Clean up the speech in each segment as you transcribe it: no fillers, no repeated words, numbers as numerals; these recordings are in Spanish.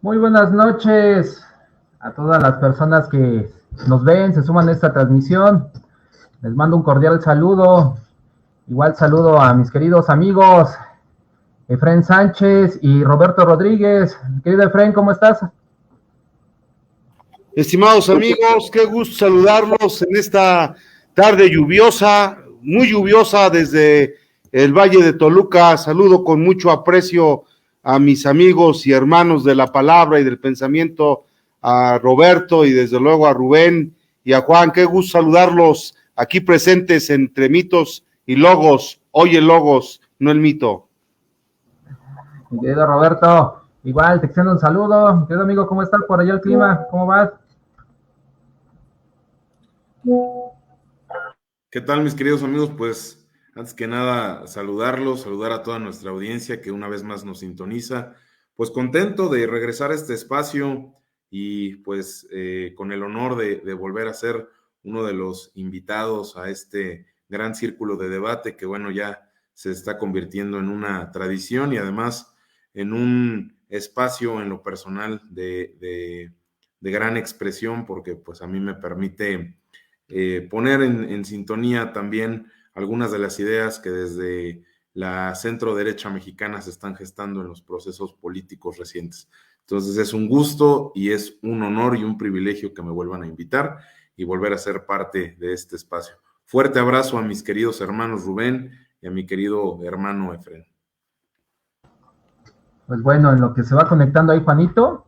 Muy buenas noches a todas las personas que nos ven, se suman a esta transmisión. Les mando un cordial saludo. Igual saludo a mis queridos amigos Efren Sánchez y Roberto Rodríguez. Querido Efren, ¿cómo estás? Estimados amigos, qué gusto saludarlos en esta tarde lluviosa, muy lluviosa desde el Valle de Toluca. Saludo con mucho aprecio a mis amigos y hermanos de la palabra y del pensamiento, a Roberto y desde luego a Rubén y a Juan. Qué gusto saludarlos aquí presentes entre mitos y logos. Hoy el logos, no el mito. Mi querido Roberto, igual te extiendo un saludo. Mi querido amigo, ¿cómo está por allá el clima? ¿Cómo vas? ¿Qué tal, mis queridos amigos? Pues antes que nada saludarlos, saludar a toda nuestra audiencia que una vez más nos sintoniza. Pues contento de regresar a este espacio y pues con el honor de volver a ser uno de los invitados a este gran círculo de debate que bueno, ya se está convirtiendo en una tradición y además en un espacio en lo personal de gran expresión porque pues a mí me permite poner en sintonía también algunas de las ideas que desde la centro derecha mexicana se están gestando en los procesos políticos recientes. Entonces es un gusto y es un honor y un privilegio que me vuelvan a invitar y volver a ser parte de este espacio. Fuerte abrazo a mis queridos hermanos Rubén y a mi querido hermano Efren. Pues bueno, en lo que se va conectando ahí Juanito,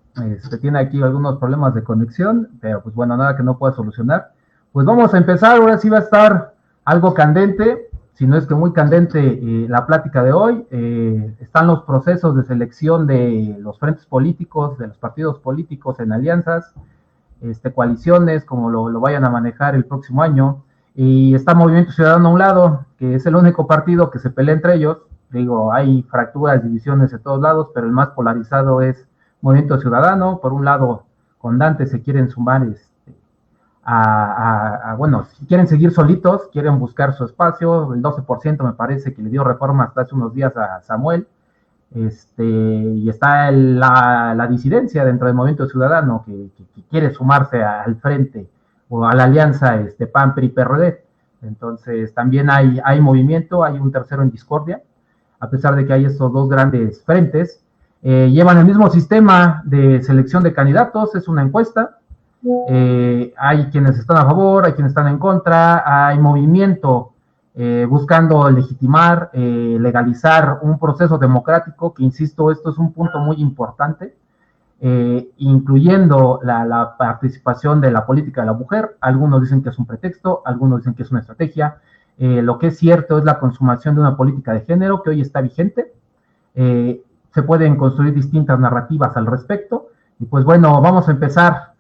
tiene aquí algunos problemas de conexión, pero pues bueno, nada que no pueda solucionar. Pues vamos a empezar, ahora sí va a estar algo candente, si no es que muy candente la plática de hoy. Están los procesos de selección de los frentes políticos, de los partidos políticos en alianzas, coaliciones, como lo vayan a manejar el próximo año. Y está Movimiento Ciudadano a un lado, que es el único partido que se pelea entre ellos. Digo, hay fracturas, divisiones de todos lados, pero el más polarizado es Movimiento Ciudadano. Por un lado, con Dante se quieren sumar bueno, si quieren seguir solitos, quieren buscar su espacio. El 12% me parece que le dio Reforma hasta hace unos días a Samuel. Y está la disidencia dentro del Movimiento Ciudadano que quiere sumarse al frente o a la alianza PAN, PRI, PRD. Entonces también hay movimiento, hay un tercero en discordia, a pesar de que hay estos dos grandes frentes. Llevan el mismo sistema de selección de candidatos, es una encuesta. Hay quienes están a favor, hay quienes están en contra, hay movimiento buscando legitimar, legalizar un proceso democrático, que insisto, esto es un punto muy importante, incluyendo la participación de la política de la mujer. Algunos dicen que es un pretexto, algunos dicen que es una estrategia. Lo que es cierto es la consumación de una política de género que hoy está vigente. Se pueden construir distintas narrativas al respecto. Y pues bueno, vamos a empezar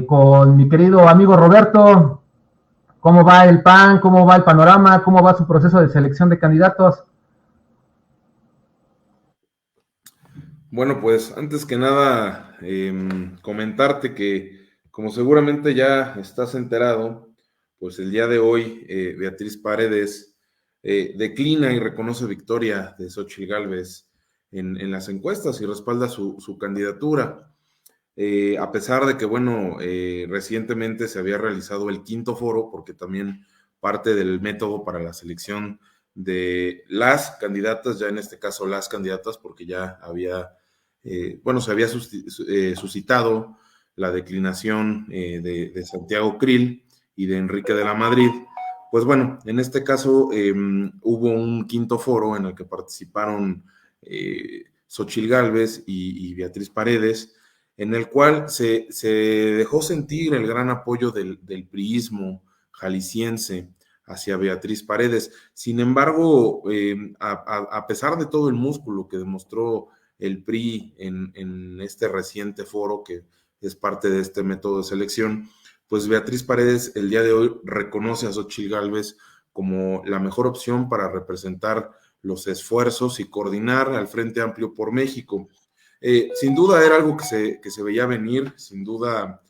con mi querido amigo Roberto. ¿Cómo va el PAN? ¿Cómo va el panorama? ¿Cómo va su proceso de selección de candidatos? Bueno, pues antes que nada, comentarte que como seguramente ya estás enterado, pues el día de hoy Beatriz Paredes declina y reconoce victoria de Xóchitl Gálvez en las encuestas y respalda su candidatura. A pesar de que, bueno, recientemente se había realizado el quinto foro, porque también parte del método para la selección de las candidatas, ya en este caso las candidatas, porque ya había, se había suscitado la declinación de Santiago Krill y de Enrique de la Madrid. Pues bueno, en este caso hubo un quinto foro en el que participaron Xóchitl Gálvez y Beatriz Paredes, en el cual se dejó sentir el gran apoyo del priismo jalisciense hacia Beatriz Paredes. Sin embargo, a pesar de todo el músculo que demostró el PRI en este reciente foro, que es parte de este método de selección, pues Beatriz Paredes el día de hoy reconoce a Xóchitl Gálvez como la mejor opción para representar los esfuerzos y coordinar al Frente Amplio por México. Sin duda era algo que se veía venir, sin duda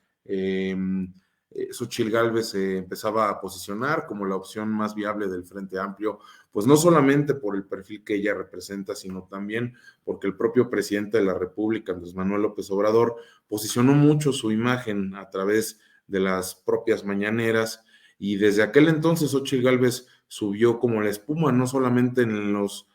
Xóchitl Gálvez se empezaba a posicionar como la opción más viable del Frente Amplio, pues no solamente por el perfil que ella representa, sino también porque el propio presidente de la República, Andrés Manuel López Obrador, posicionó mucho su imagen a través de las propias mañaneras, y desde aquel entonces Xóchitl Gálvez subió como la espuma, no solamente en los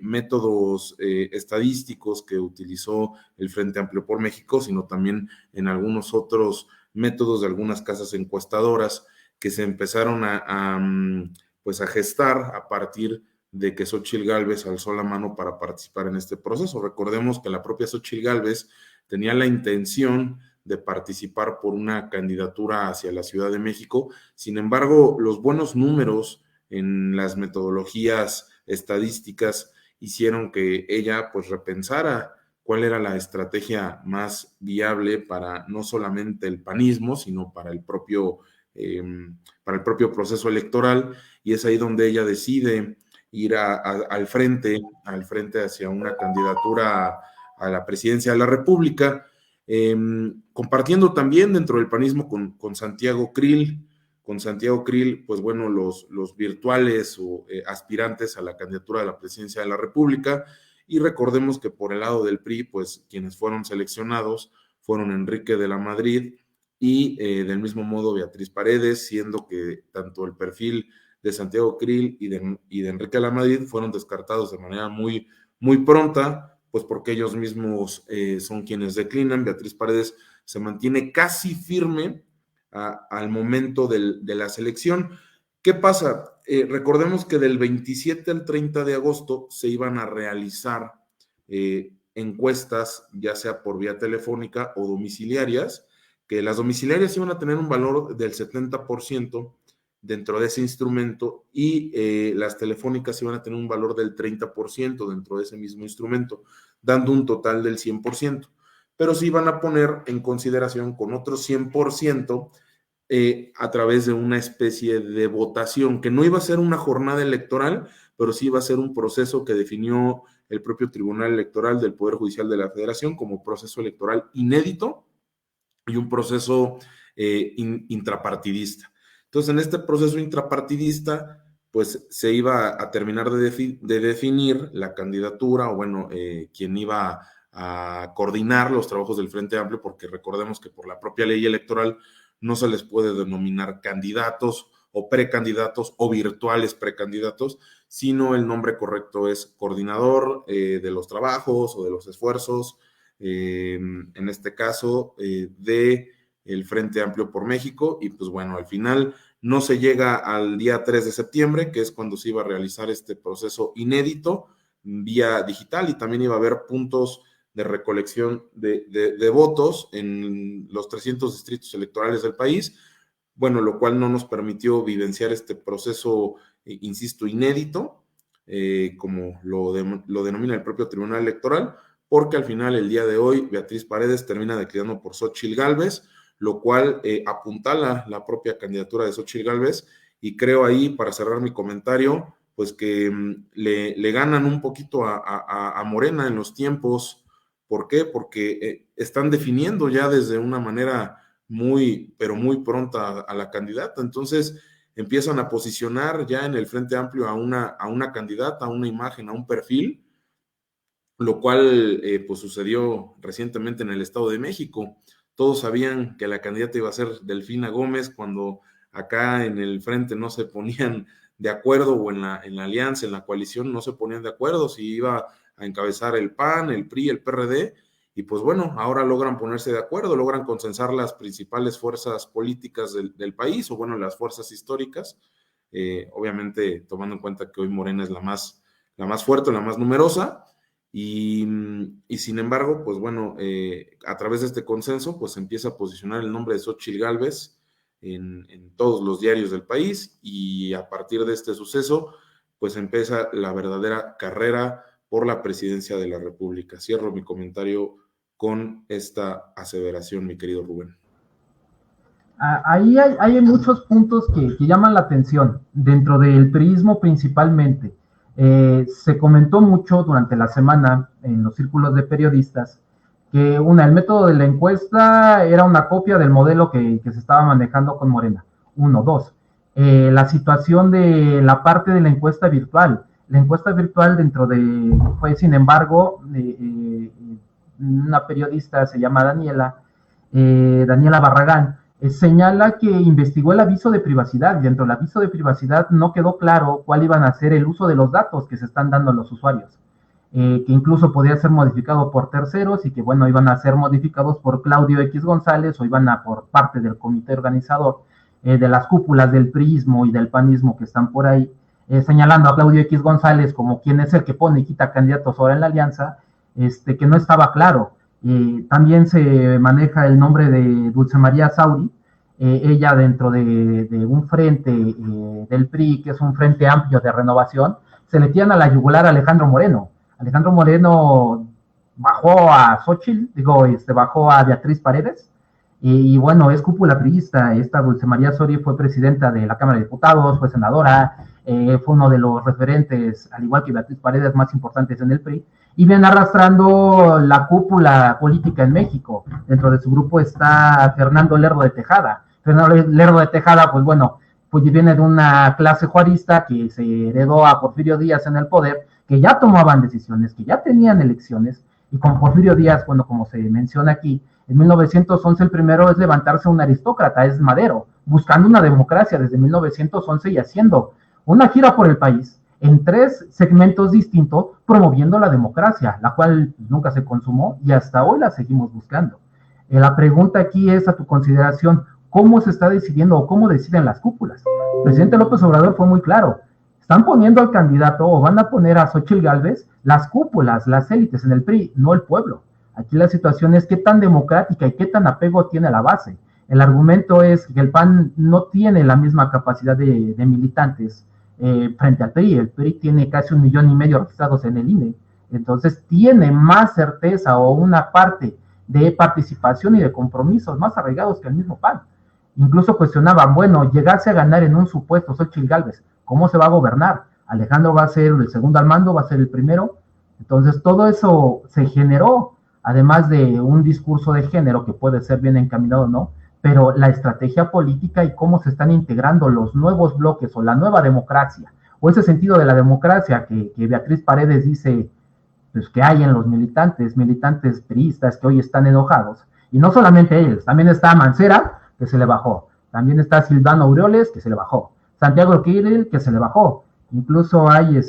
métodos estadísticos que utilizó el Frente Amplio por México, sino también en algunos otros métodos de algunas casas encuestadoras que se empezaron pues a gestar a partir de que Xóchitl Gálvez alzó la mano para participar en este proceso. Recordemos que la propia Xóchitl Gálvez tenía la intención de participar por una candidatura hacia la Ciudad de México. Sin embargo, los buenos números en las metodologías estadísticas hicieron que ella pues repensara cuál era la estrategia más viable para no solamente el panismo, sino para el propio proceso electoral, y es ahí donde ella decide ir al frente hacia una candidatura a la presidencia de la República, compartiendo también dentro del panismo con Santiago Krill. Con Santiago Krill, pues bueno, los virtuales o aspirantes a la candidatura de la presidencia de la República. Y recordemos que por el lado del PRI, pues quienes fueron seleccionados fueron Enrique de la Madrid y del mismo modo Beatriz Paredes, siendo que tanto el perfil de Santiago Krill y de Enrique de la Madrid fueron descartados de manera muy, muy pronta, pues porque ellos mismos son quienes declinan. Beatriz Paredes se mantiene casi firme al momento de la selección. ¿Qué pasa? Recordemos que del 27 al 30 de agosto se iban a realizar encuestas, ya sea por vía telefónica o domiciliarias, que las domiciliarias iban a tener un valor del 70% dentro de ese instrumento, y las telefónicas iban a tener un valor del 30% dentro de ese mismo instrumento, dando un total del 100%. Pero se iban a poner en consideración con otro 100% a través de una especie de votación, que no iba a ser una jornada electoral, pero sí iba a ser un proceso que definió el propio Tribunal Electoral del Poder Judicial de la Federación como proceso electoral inédito y un proceso intrapartidista. Entonces, en este proceso intrapartidista, pues se iba a terminar de definir la candidatura, o bueno, quien iba a coordinar los trabajos del Frente Amplio, porque recordemos que por la propia ley electoral no se les puede denominar candidatos o precandidatos o virtuales precandidatos, sino el nombre correcto es coordinador de los trabajos o de los esfuerzos, en este caso de el Frente Amplio por México. Y pues bueno, al final no se llega al día 3 de septiembre, que es cuando se iba a realizar este proceso inédito vía digital, y también iba a haber puntos de recolección de votos en los 300 distritos electorales del país, bueno, lo cual no nos permitió vivenciar este proceso, insisto, inédito, como lo denomina el propio Tribunal Electoral, porque al final, el día de hoy, Beatriz Paredes termina declinando por Xóchitl Gálvez, lo cual apuntala la propia candidatura de Xóchitl Gálvez, y creo ahí, para cerrar mi comentario, pues que le ganan un poquito a Morena en los tiempos. ¿Por qué? Porque están definiendo ya desde una manera muy, pero muy pronta a la candidata. Entonces empiezan a posicionar ya en el Frente Amplio a una candidata, a una imagen, a un perfil, lo cual pues sucedió recientemente en el Estado de México. Todos sabían que la candidata iba a ser Delfina Gómez, cuando acá en el frente no se ponían de acuerdo, o en la alianza, en la coalición, no se ponían de acuerdo si iba a encabezar el PAN, el PRI, el PRD, y pues bueno, ahora logran ponerse de acuerdo, logran consensar las principales fuerzas políticas del país, o bueno, las fuerzas históricas, obviamente tomando en cuenta que hoy Morena es la más fuerte, la más numerosa, y sin embargo, pues bueno, a través de este consenso, pues empieza a posicionar el nombre de Xóchitl Gálvez en todos los diarios del país, y a partir de este suceso, pues empieza la verdadera carrera por la presidencia de la República. Cierro mi comentario con esta aseveración, mi querido Rubén. Ahí hay muchos puntos que llaman la atención, dentro del priismo principalmente. Se comentó mucho durante la semana en los círculos de periodistas que el método de la encuesta era una copia del modelo que se estaba manejando con Morena. Uno, dos. La situación de la parte de la encuesta virtual. La encuesta virtual fue sin embargo, una periodista se llama Daniela Barragán, señala que investigó el aviso de privacidad y dentro del aviso de privacidad no quedó claro cuál iban a ser el uso de los datos que se están dando a los usuarios. Que incluso podía ser modificado por terceros y que, bueno, iban a ser modificados por Claudio X González o iban a por parte del comité organizador de las cúpulas del priismo y del panismo que están por ahí, señalando a Claudio X González como quien es el que pone y quita candidatos ahora en la alianza, que no estaba claro. También se maneja el nombre de Dulce María Sauri, ella dentro de un frente del PRI, que es un frente amplio de renovación, se le tiran a la yugular a Alejandro Moreno. Alejandro Moreno bajó a Xochitl, bajó a Beatriz Paredes, y bueno, es cúpula priista. Esta Dulce María Soria fue presidenta de la Cámara de Diputados, fue senadora, fue uno de los referentes, al igual que Beatriz Paredes, más importantes en el PRI, y viene arrastrando la cúpula política en México. Dentro de su grupo está Fernando Lerdo de Tejada. Fernando Lerdo de Tejada, pues bueno, pues viene de una clase juarista que se heredó a Porfirio Díaz en el poder, que ya tomaban decisiones, que ya tenían elecciones, y con Porfirio Díaz, bueno, como se menciona aquí, en 1911 el primero es levantarse un aristócrata, es Madero, buscando una democracia desde 1911 y haciendo una gira por el país en 3 segmentos distintos, promoviendo la democracia, la cual nunca se consumó y hasta hoy la seguimos buscando. La pregunta aquí es a tu consideración, ¿cómo se está decidiendo o cómo deciden las cúpulas? El presidente López Obrador fue muy claro, están poniendo al candidato o van a poner a Xochitl Gálvez las cúpulas, las élites en el PRI, no el pueblo. Aquí la situación es qué tan democrática y qué tan apego tiene la base. El argumento es que el PAN no tiene la misma capacidad de militantes frente al PRI. El PRI tiene casi 1,5 millones registrados en el INE. Entonces tiene más certeza o una parte de participación y de compromisos más arraigados que el mismo PAN. Incluso cuestionaban, bueno, llegase a ganar en un supuesto Xochitl Gálvez, ¿cómo se va a gobernar? Alejandro va a ser el segundo al mando, va a ser el primero. Entonces todo eso se generó, además de un discurso de género que puede ser bien encaminado o no, pero la estrategia política y cómo se están integrando los nuevos bloques o la nueva democracia, o ese sentido de la democracia que Beatriz Paredes dice pues, que hay en los militantes priistas que hoy están enojados. Y no solamente ellos, también está Mancera, que se le bajó. También está Silvano Aureoles, que se le bajó. Santiago Krill, que se le bajó. Incluso hay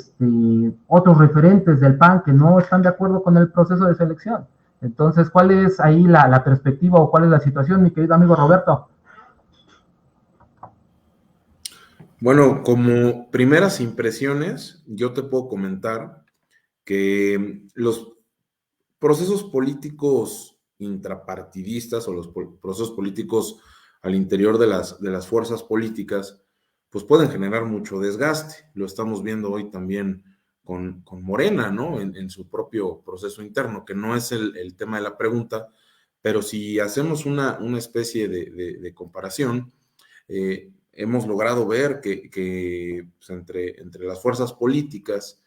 otros referentes del PAN que no están de acuerdo con el proceso de selección. Entonces, ¿cuál es ahí la perspectiva o cuál es la situación, mi querido amigo Roberto? Bueno, como primeras impresiones, yo te puedo comentar que los procesos políticos intrapartidistas o los procesos políticos al interior de las fuerzas políticas, pues pueden generar mucho desgaste. Lo estamos viendo hoy también con Morena, ¿no? En su propio proceso interno, que no es el tema de la pregunta, pero si hacemos una especie de comparación, hemos logrado ver que pues, entre las fuerzas políticas,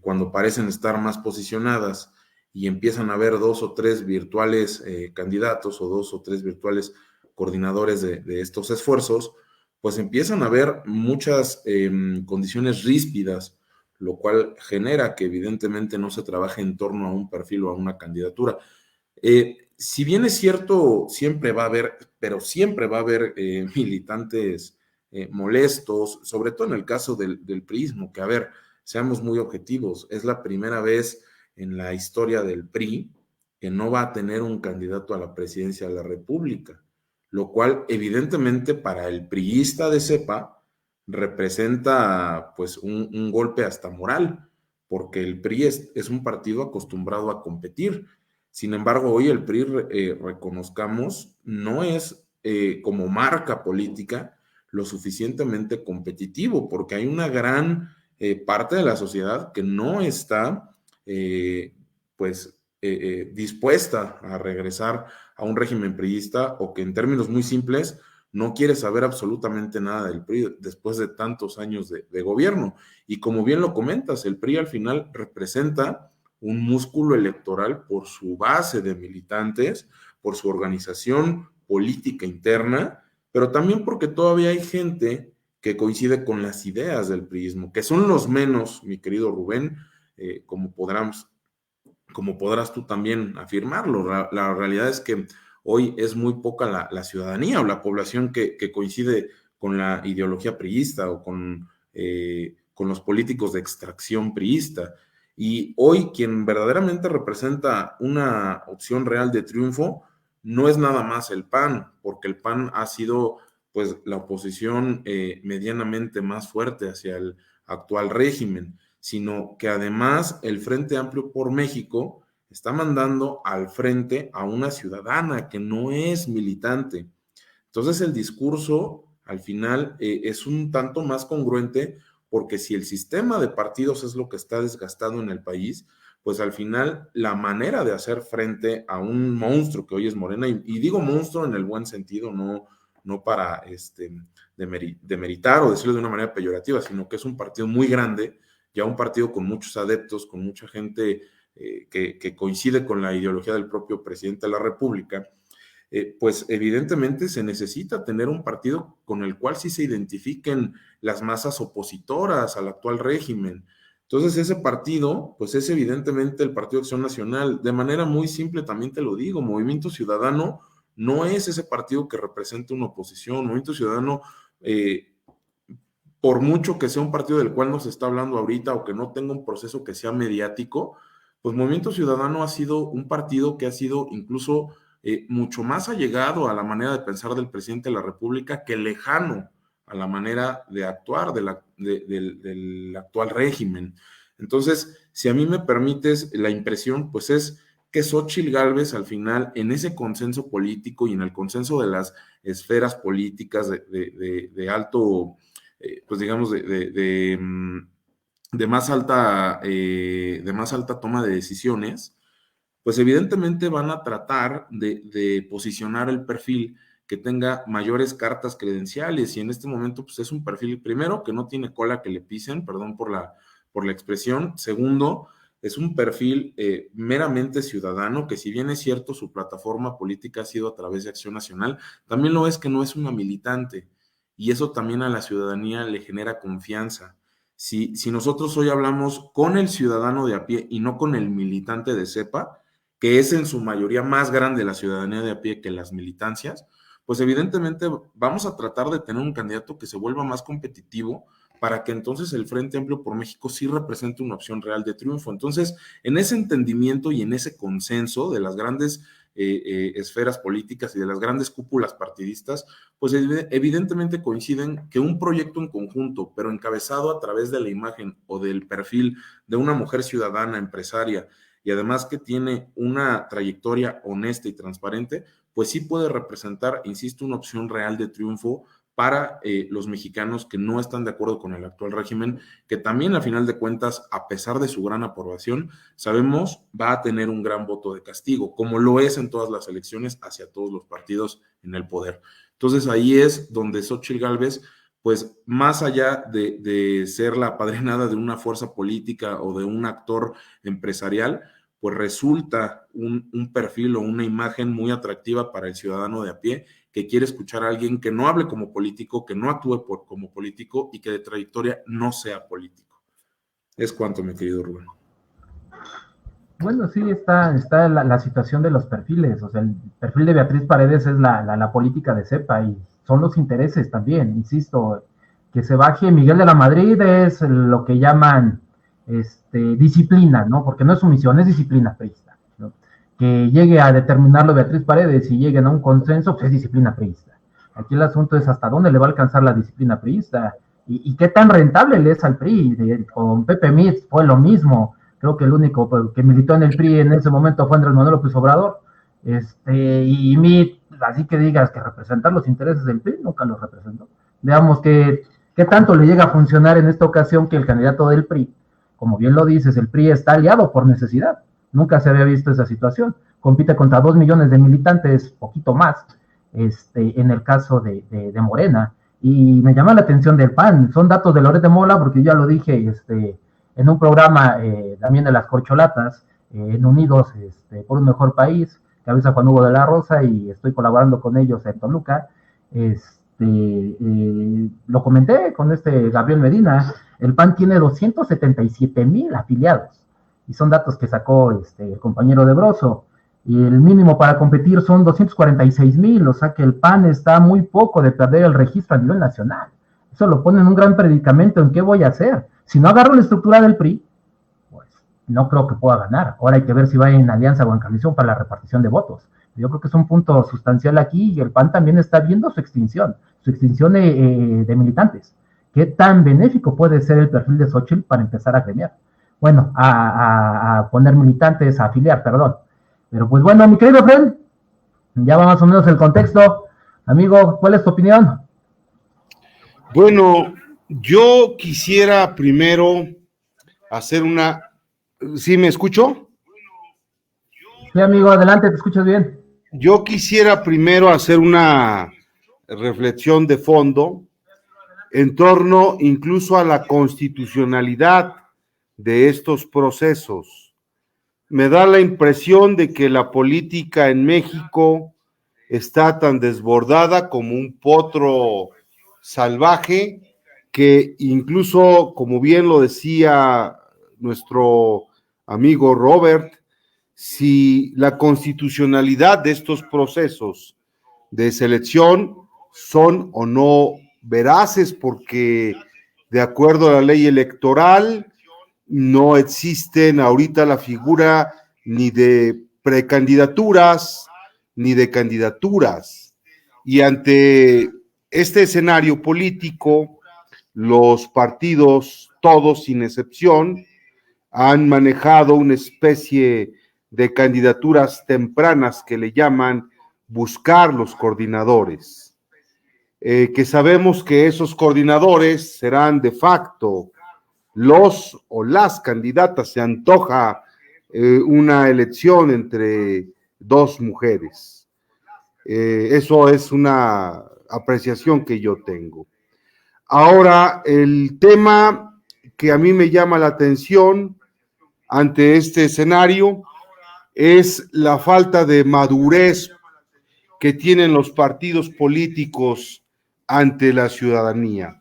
cuando parecen estar más posicionadas y empiezan a haber 2 o 3 virtuales candidatos o 2 o 3 virtuales coordinadores de estos esfuerzos, pues empiezan a haber muchas condiciones ríspidas, lo cual genera que evidentemente no se trabaje en torno a un perfil o a una candidatura. Si bien es cierto, siempre va a haber militantes molestos, sobre todo en el caso del priismo, que a ver, seamos muy objetivos, es la primera vez en la historia del PRI que no va a tener un candidato a la presidencia de la República, lo cual evidentemente para el priista de cepa representa pues un golpe hasta moral, porque el PRI es un partido acostumbrado a competir. Sin embargo, hoy el PRI, reconozcamos, no es como marca política lo suficientemente competitivo, porque hay una gran parte de la sociedad que no está dispuesta a regresar a un régimen priista o que en términos muy simples no quiere saber absolutamente nada del PRI después de tantos años de gobierno. Y como bien lo comentas, el PRI al final representa un músculo electoral por su base de militantes, por su organización política interna, pero también porque todavía hay gente que coincide con las ideas del priismo, que son los menos, mi querido Rubén, como podrás tú también afirmarlo. La realidad es que hoy es muy poca la ciudadanía o la población que coincide con la ideología priista o con los políticos de extracción priista. Y hoy quien verdaderamente representa una opción real de triunfo no es nada más el PAN, porque el PAN ha sido pues la oposición medianamente más fuerte hacia el actual régimen, sino que además el Frente Amplio por México está mandando al frente a una ciudadana que no es militante. Entonces el discurso al final es un tanto más congruente, porque si el sistema de partidos es lo que está desgastado en el país, pues al final la manera de hacer frente a un monstruo que hoy es Morena, y digo monstruo en el buen sentido, no para demeritar o decirlo de una manera peyorativa, sino que es un partido muy grande, ya un partido con muchos adeptos, con mucha gente que coincide con la ideología del propio presidente de la República, pues evidentemente se necesita tener un partido con el cual sí se identifiquen las masas opositoras al actual régimen. Entonces ese partido, pues es evidentemente el Partido de Acción Nacional. De manera muy simple también te lo digo, Movimiento Ciudadano no es ese partido que representa una oposición. Movimiento Ciudadano, por mucho que sea un partido del cual nos está hablando ahorita o que no tenga un proceso que sea mediático, pues Movimiento Ciudadano ha sido un partido que ha sido incluso mucho más allegado a la manera de pensar del presidente de la República que lejano a la manera de actuar del actual régimen. Entonces, si a mí me permites la impresión, pues es que Xóchitl Gálvez al final, en ese consenso político y en el consenso de las esferas políticas de alto, pues digamos, de más alta toma de decisiones, pues evidentemente van a tratar de posicionar el perfil que tenga mayores cartas credenciales, y en este momento pues es un perfil, primero, que no tiene cola que le pisen, perdón por la expresión. Segundo, es un perfil meramente ciudadano, que si bien es cierto su plataforma política ha sido a través de Acción Nacional, también lo es que no es una militante, y eso también a la ciudadanía le genera confianza. Si nosotros hoy hablamos con el ciudadano de a pie y no con el militante de cepa, que es en su mayoría más grande la ciudadanía de a pie que las militancias, pues evidentemente vamos a tratar de tener un candidato que se vuelva más competitivo, para que entonces el Frente Amplio por México sí represente una opción real de triunfo. Entonces, en ese entendimiento y en ese consenso de las grandes esferas políticas y de las grandes cúpulas partidistas, pues evidentemente coinciden que un proyecto en conjunto, pero encabezado a través de la imagen o del perfil de una mujer ciudadana, empresaria, y además que tiene una trayectoria honesta y transparente, pues sí puede representar, insisto, una opción real de triunfo para los mexicanos que no están de acuerdo con el actual régimen, que también a final de cuentas, a pesar de su gran aprobación, sabemos va a tener un gran voto de castigo, como lo es en todas las elecciones hacia todos los partidos en el poder. Entonces ahí es donde Xóchitl Gálvez, pues más allá de ser la apadrinada de una fuerza política o de un actor empresarial, pues resulta un perfil o una imagen muy atractiva para el ciudadano de a pie, que quiere escuchar a alguien que no hable como político, que no actúe como político y que de trayectoria no sea político. Es cuanto, mi querido Rubén. Bueno, sí, está la situación de los perfiles. O sea, el perfil de Beatriz Paredes es la política de cepa, y son los intereses también, insisto. Que se baje Miguel de la Madrid es lo que llaman disciplina, ¿no? Porque no es sumisión, es disciplina priista, ¿no? Que llegue a determinarlo Beatriz Paredes y lleguen a un consenso, pues es disciplina priista. Aquí el asunto es hasta dónde le va a alcanzar la disciplina priista y qué tan rentable le es al PRI. Con Pepe Mitz fue lo mismo. Creo que el único que militó en el PRI en ese momento fue Andrés Manuel López Obrador. Y Mitz, así que digas que representar los intereses del PRI, nunca los representó. Veamos qué tanto le llega a funcionar en esta ocasión, que el candidato del PRI, como bien lo dices, el PRI está aliado por necesidad. Nunca se había visto esa situación. Compite contra 2 millones de militantes, poquito más, en el caso de Morena. Y me llama la atención del PAN. Son datos de Loret de Mola, porque yo ya lo dije en un programa también de las corcholatas, en Unidos por un Mejor País, que avisa Juan Hugo de la Rosa, y estoy colaborando con ellos en Toluca. Lo comenté con Gabriel Medina, el PAN tiene 277,000 afiliados, y son datos que sacó el compañero de Broso, y el mínimo para competir son 246,000, o sea que el PAN está muy poco de perder el registro a nivel nacional. Eso lo pone en un gran predicamento. ¿En qué voy a hacer? Si no agarro la estructura del PRI, pues no creo que pueda ganar. Ahora hay que ver si va en alianza o en coalición para la repartición de votos. Yo creo que es un punto sustancial aquí, y el PAN también está viendo su extinción de militantes. ¿Qué tan benéfico puede ser el perfil de Xochitl para empezar a gremiar? Bueno, a poner militantes, a afiliar, perdón. Pero pues bueno, mi querido Fred, ya va más o menos el contexto. Amigo, ¿cuál es tu opinión? Bueno, yo quisiera primero hacer una... ¿Sí me escucho? Sí, amigo, adelante, te escuchas bien. Yo quisiera primero hacer una reflexión de fondo en torno incluso a la constitucionalidad de estos procesos. Me da la impresión de que la política en México está tan desbordada como un potro salvaje, que incluso, como bien lo decía nuestro amigo Robert, si la constitucionalidad de estos procesos de selección son o no veraces, porque de acuerdo a la ley electoral no existen ahorita la figura ni de precandidaturas ni de candidaturas. Y ante este escenario político, los partidos, todos sin excepción, han manejado una especie de candidaturas tempranas que le llaman buscar los coordinadores, que sabemos que esos coordinadores serán de facto los o las candidatas. Se antoja una elección entre dos mujeres. Eso es una apreciación que yo tengo. Ahora, el tema que a mí me llama la atención ante este escenario es la falta de madurez que tienen los partidos políticos ante la ciudadanía.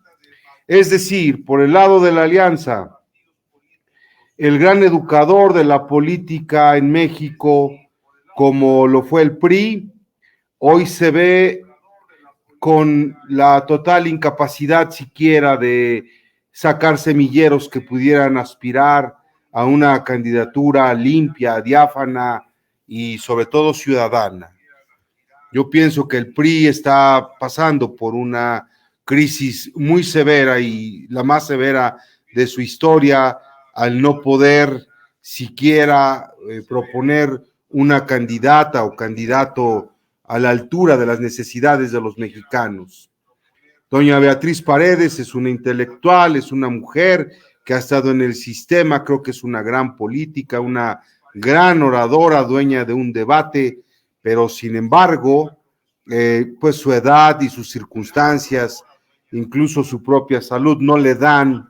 Es decir, por el lado de la alianza, el gran educador de la política en México, como lo fue el PRI, hoy se ve con la total incapacidad siquiera de sacar semilleros que pudieran aspirar a una candidatura limpia, diáfana y sobre todo ciudadana. Yo pienso que el PRI está pasando por una crisis muy severa, y la más severa de su historia, al no poder siquiera proponer una candidata o candidato a la altura de las necesidades de los mexicanos. Doña Beatriz Paredes es una intelectual, es una mujer que ha estado en el sistema, creo que es una gran política, una gran oradora, dueña de un debate, pero sin embargo, pues su edad y sus circunstancias, incluso su propia salud, no le dan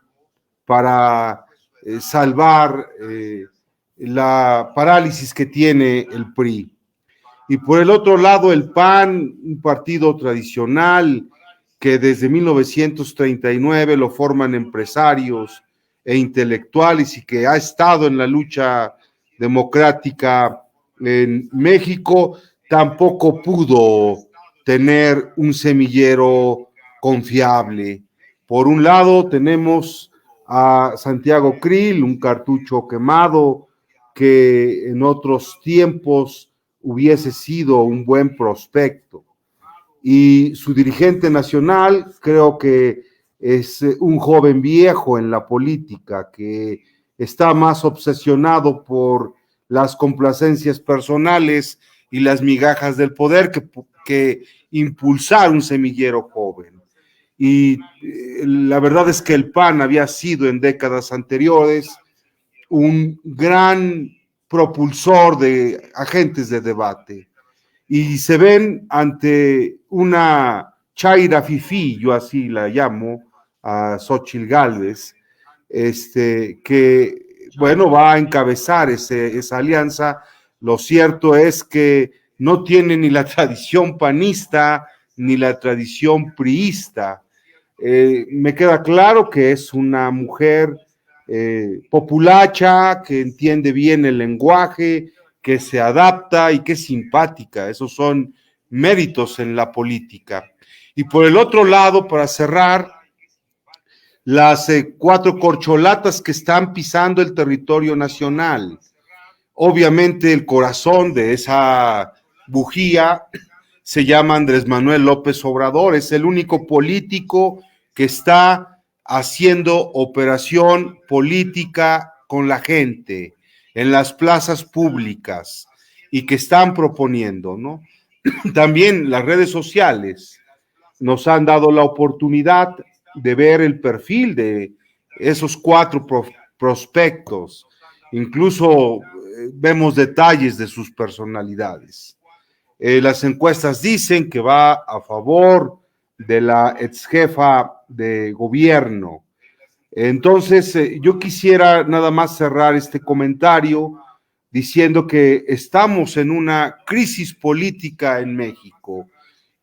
para salvar la parálisis que tiene el PRI. Y por el otro lado, el PAN, un partido tradicional que desde 1939 lo forman empresarios e intelectuales, y que ha estado en la lucha democrática en México, tampoco pudo tener un semillero confiable. Por un lado tenemos a Santiago Krill, un cartucho quemado que en otros tiempos hubiese sido un buen prospecto. Y su dirigente nacional creo que es un joven viejo en la política, que está más obsesionado por las complacencias personales y las migajas del poder que impulsar un semillero joven. Y la verdad es que el PAN había sido en décadas anteriores un gran propulsor de agentes de debate, y se ven ante una chaira fifí, yo así la llamo, a Xóchitl Gálvez, que, bueno, va a encabezar esa alianza. Lo cierto es que no tiene ni la tradición panista ni la tradición priista. Me queda claro que es una mujer populacha, que entiende bien el lenguaje, que se adapta y que es simpática. Esos son méritos en la política. Y por el otro lado, para cerrar, las 4 corcholatas que están pisando el territorio nacional. Obviamente el corazón de esa bujía se llama Andrés Manuel López Obrador, es el único político que está haciendo operación política con la gente en las plazas públicas y que están proponiendo, ¿no? También las redes sociales nos han dado la oportunidad de ver el perfil de esos 4 prospectos, incluso vemos detalles de sus personalidades. Las encuestas dicen que va a favor de la ex jefa de gobierno. Entonces, yo quisiera nada más cerrar este comentario diciendo que estamos en una crisis política en México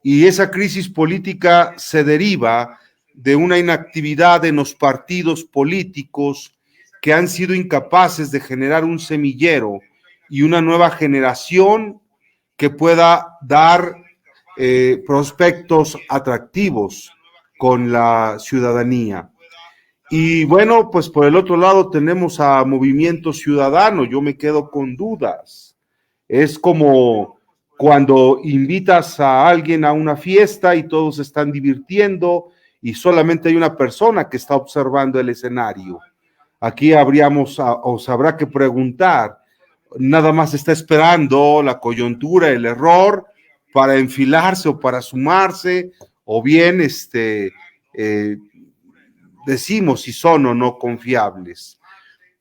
y esa crisis política se deriva de una inactividad en los partidos políticos que han sido incapaces de generar un semillero y una nueva generación que pueda dar prospectos atractivos con la ciudadanía. Y bueno, pues por el otro lado tenemos a Movimiento Ciudadano. Yo me quedo con dudas. Es como cuando invitas a alguien a una fiesta y todos se están divirtiendo y solamente hay una persona que está observando el escenario. Aquí habrá que preguntar, nada más está esperando la coyuntura, el error para enfilarse o para sumarse, o bien decimos si son o no confiables.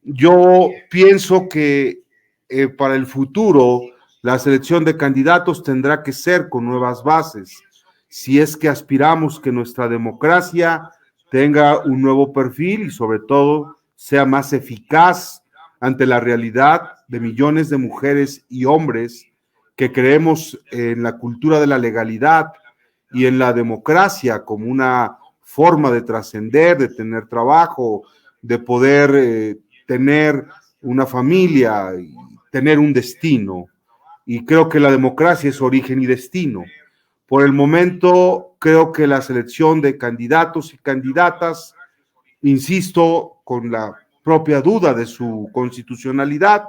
Yo pienso que para el futuro la selección de candidatos tendrá que ser con nuevas bases, si es que aspiramos que nuestra democracia tenga un nuevo perfil y sobre todo sea más eficaz ante la realidad de millones de mujeres y hombres que creemos en la cultura de la legalidad y en la democracia como una forma de trascender, de tener trabajo, de poder tener una familia y tener un destino. Y creo que la democracia es origen y destino. Por el momento, creo que la selección de candidatos y candidatas, insisto, con la propia duda de su constitucionalidad,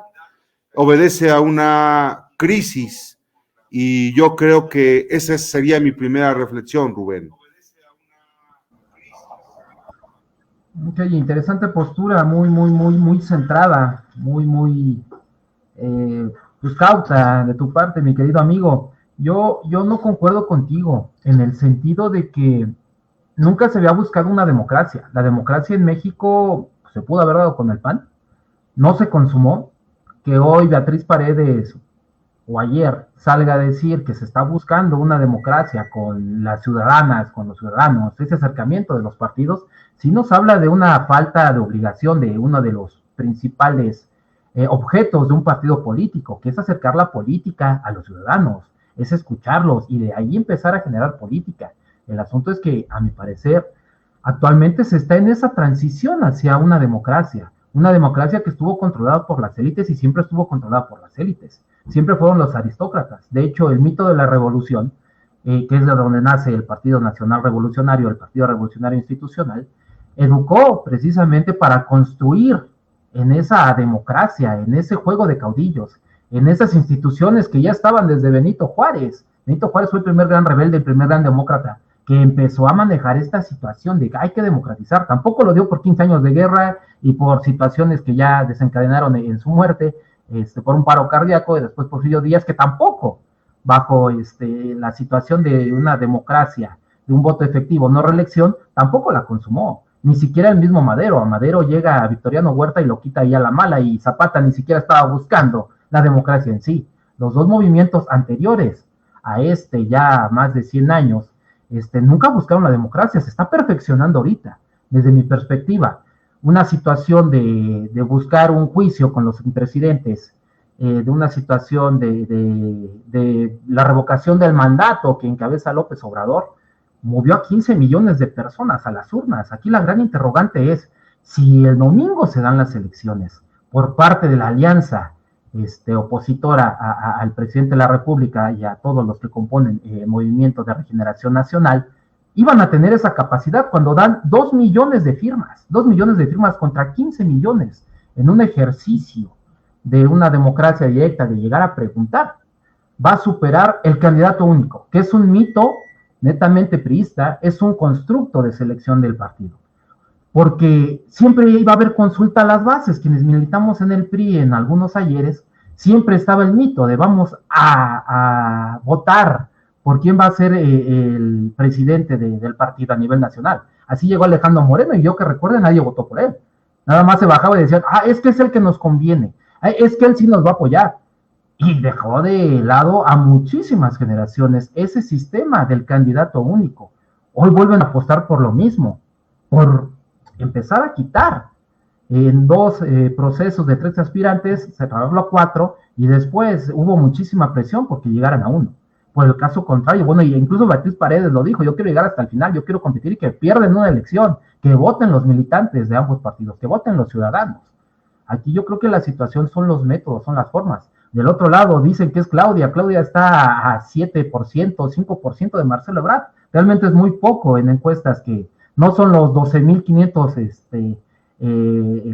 obedece a una crisis y yo creo que esa sería mi primera reflexión, Rubén. Ok, interesante postura, muy centrada, pues cauta de tu parte, mi querido amigo. Yo no concuerdo contigo en el sentido de que nunca se había buscado una democracia. La democracia en México se pudo haber dado con el PAN, no se consumó. Que hoy Beatriz Paredes o ayer salga a decir que se está buscando una democracia con las ciudadanas, con los ciudadanos, ese acercamiento de los partidos, sí nos habla de una falta de obligación de uno de los principales objetos de un partido político, que es acercar la política a los ciudadanos, es escucharlos y de ahí empezar a generar política. El asunto es que, a mi parecer, actualmente se está en esa transición hacia una democracia que estuvo controlada por las élites y siempre estuvo controlada por las élites. Siempre fueron los aristócratas. De hecho, el mito de la revolución, que es de donde nace el Partido Nacional Revolucionario, el Partido Revolucionario Institucional, educó precisamente para construir en esa democracia, en ese juego de caudillos, en esas instituciones que ya estaban desde Benito Juárez. Benito Juárez fue el primer gran rebelde, el primer gran demócrata, que empezó a manejar esta situación de que hay que democratizar. Tampoco lo dio por 15 años de guerra y por situaciones que ya desencadenaron en su muerte, por un paro cardíaco, y después Porfirio Díaz, que tampoco, bajo la situación de una democracia, de un voto efectivo, no reelección, tampoco la consumó. Ni siquiera el mismo Madero. A Madero llega a Victoriano Huerta y lo quita ahí a la mala, y Zapata ni siquiera estaba buscando la democracia en sí. Los dos movimientos anteriores a ya más de 100 años, nunca buscaron la democracia. Se está perfeccionando ahorita, desde mi perspectiva. una situación de buscar un juicio con los presidentes, de una situación de la revocación del mandato que encabeza López Obrador, movió a 15 millones de personas a las urnas. Aquí la gran interrogante es, si el domingo se dan las elecciones por parte de la alianza opositora al presidente de la República y a todos los que componen el Movimiento de Regeneración Nacional, iban a tener esa capacidad cuando dan 2 millones de firmas contra 15 millones en un ejercicio de una democracia directa, de llegar a preguntar, va a superar el candidato único, que es un mito netamente priista, es un constructo de selección del partido. Porque siempre iba a haber consulta a las bases, quienes militamos en el PRI en algunos ayeres, siempre estaba el mito de vamos a votar por quién va a ser el presidente del partido a nivel nacional. Así llegó Alejandro Moreno, y yo que recuerde, nadie votó por él. Nada más se bajaba y decían, es que es el que nos conviene, es que él sí nos va a apoyar. Y dejó de lado a muchísimas generaciones ese sistema del candidato único. Hoy vuelven a apostar por lo mismo, por empezar a quitar en 2 procesos de 3 aspirantes, se trasladó a 4, y después hubo muchísima presión porque llegaran a 1. Por el caso contrario, bueno, y incluso Beatriz Paredes lo dijo, yo quiero llegar hasta el final, yo quiero competir y que pierden una elección, que voten los militantes de ambos partidos, que voten los ciudadanos. Aquí yo creo que la situación son los métodos, son las formas. Del otro lado dicen que es Claudia está a 7%, 5% de Marcelo Ebrard, realmente es muy poco en encuestas, que no son los 12,500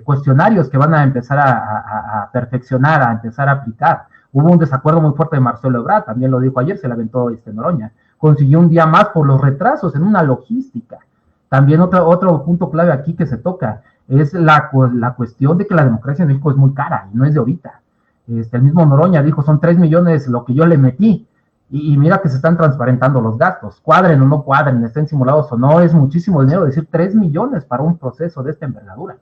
cuestionarios que van a empezar a perfeccionar, a empezar a aplicar. Hubo un desacuerdo muy fuerte de Marcelo Ebrard, también lo dijo ayer, se le aventó Noroña. Consiguió un día más por los retrasos en una logística. También otro punto clave aquí que se toca es la cuestión de que la democracia en México es muy cara y no es de ahorita. El mismo Noroña dijo, son 3 millones lo que yo le metí, y mira que se están transparentando los gastos, cuadren o no cuadren, estén simulados o no, es muchísimo dinero decir 3 millones para un proceso de esta envergadura.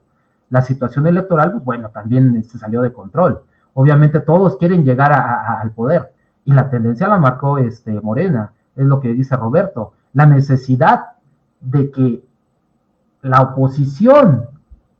La situación electoral, pues bueno, también se salió de control. Obviamente todos quieren llegar al poder, y la tendencia la marcó Morena, es lo que dice Roberto, la necesidad de que la oposición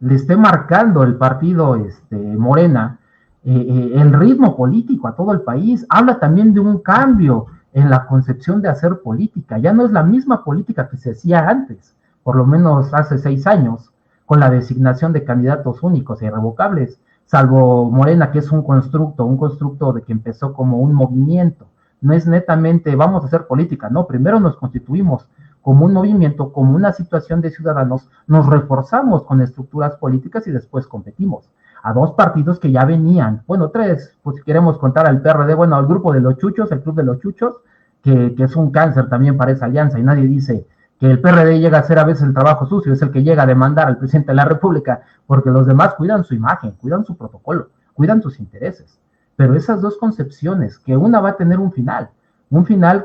le esté marcando el partido Morena, el ritmo político a todo el país, habla también de un cambio en la concepción de hacer política. Ya no es la misma política que se hacía antes, por lo menos hace 6 años, con la designación de candidatos únicos e irrevocables, salvo Morena, que es un constructo de que empezó como un movimiento. No es netamente vamos a hacer política, no, primero nos constituimos como un movimiento, como una situación de ciudadanos, nos reforzamos con estructuras políticas y después competimos. A 2 partidos que ya venían, bueno, 3, pues si queremos contar al PRD, bueno, al grupo de los chuchos, el club de los chuchos, que es un cáncer también para esa alianza, y nadie dice que el PRD llega a hacer a veces el trabajo sucio, es el que llega a demandar al presidente de la República, porque los demás cuidan su imagen, cuidan su protocolo, cuidan sus intereses. Pero esas 2 concepciones, que una va a tener un final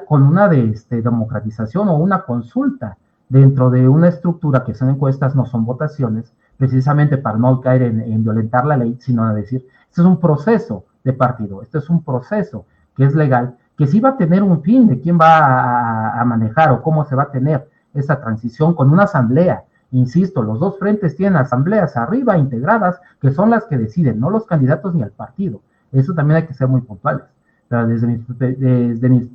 con una democratización o una consulta dentro de una estructura que son encuestas, no son votaciones, precisamente para no caer en violentar la ley, sino a decir, este es un proceso de partido, este es un proceso que es legal, que sí va a tener un fin de quién va a manejar o cómo se va a tener esa transición con una asamblea. Insisto, los 2 frentes tienen asambleas arriba integradas, que son las que deciden, no los candidatos ni el partido. Eso también hay que ser muy puntuales. Pero desde mi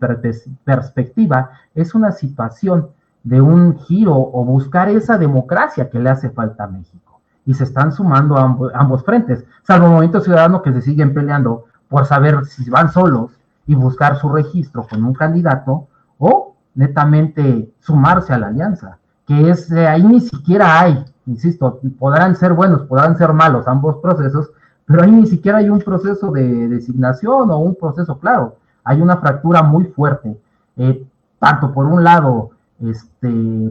perspectiva, es una situación de un giro o buscar esa democracia que le hace falta a México. Y se están sumando ambos frentes, salvo Movimiento Ciudadano, que se siguen peleando por saber si van solos y buscar su registro con un candidato, o netamente sumarse a la alianza, que ahí ni siquiera hay, insisto, podrán ser buenos, podrán ser malos ambos procesos, pero ahí ni siquiera hay un proceso de designación o un proceso claro. Hay una fractura muy fuerte, tanto por un lado,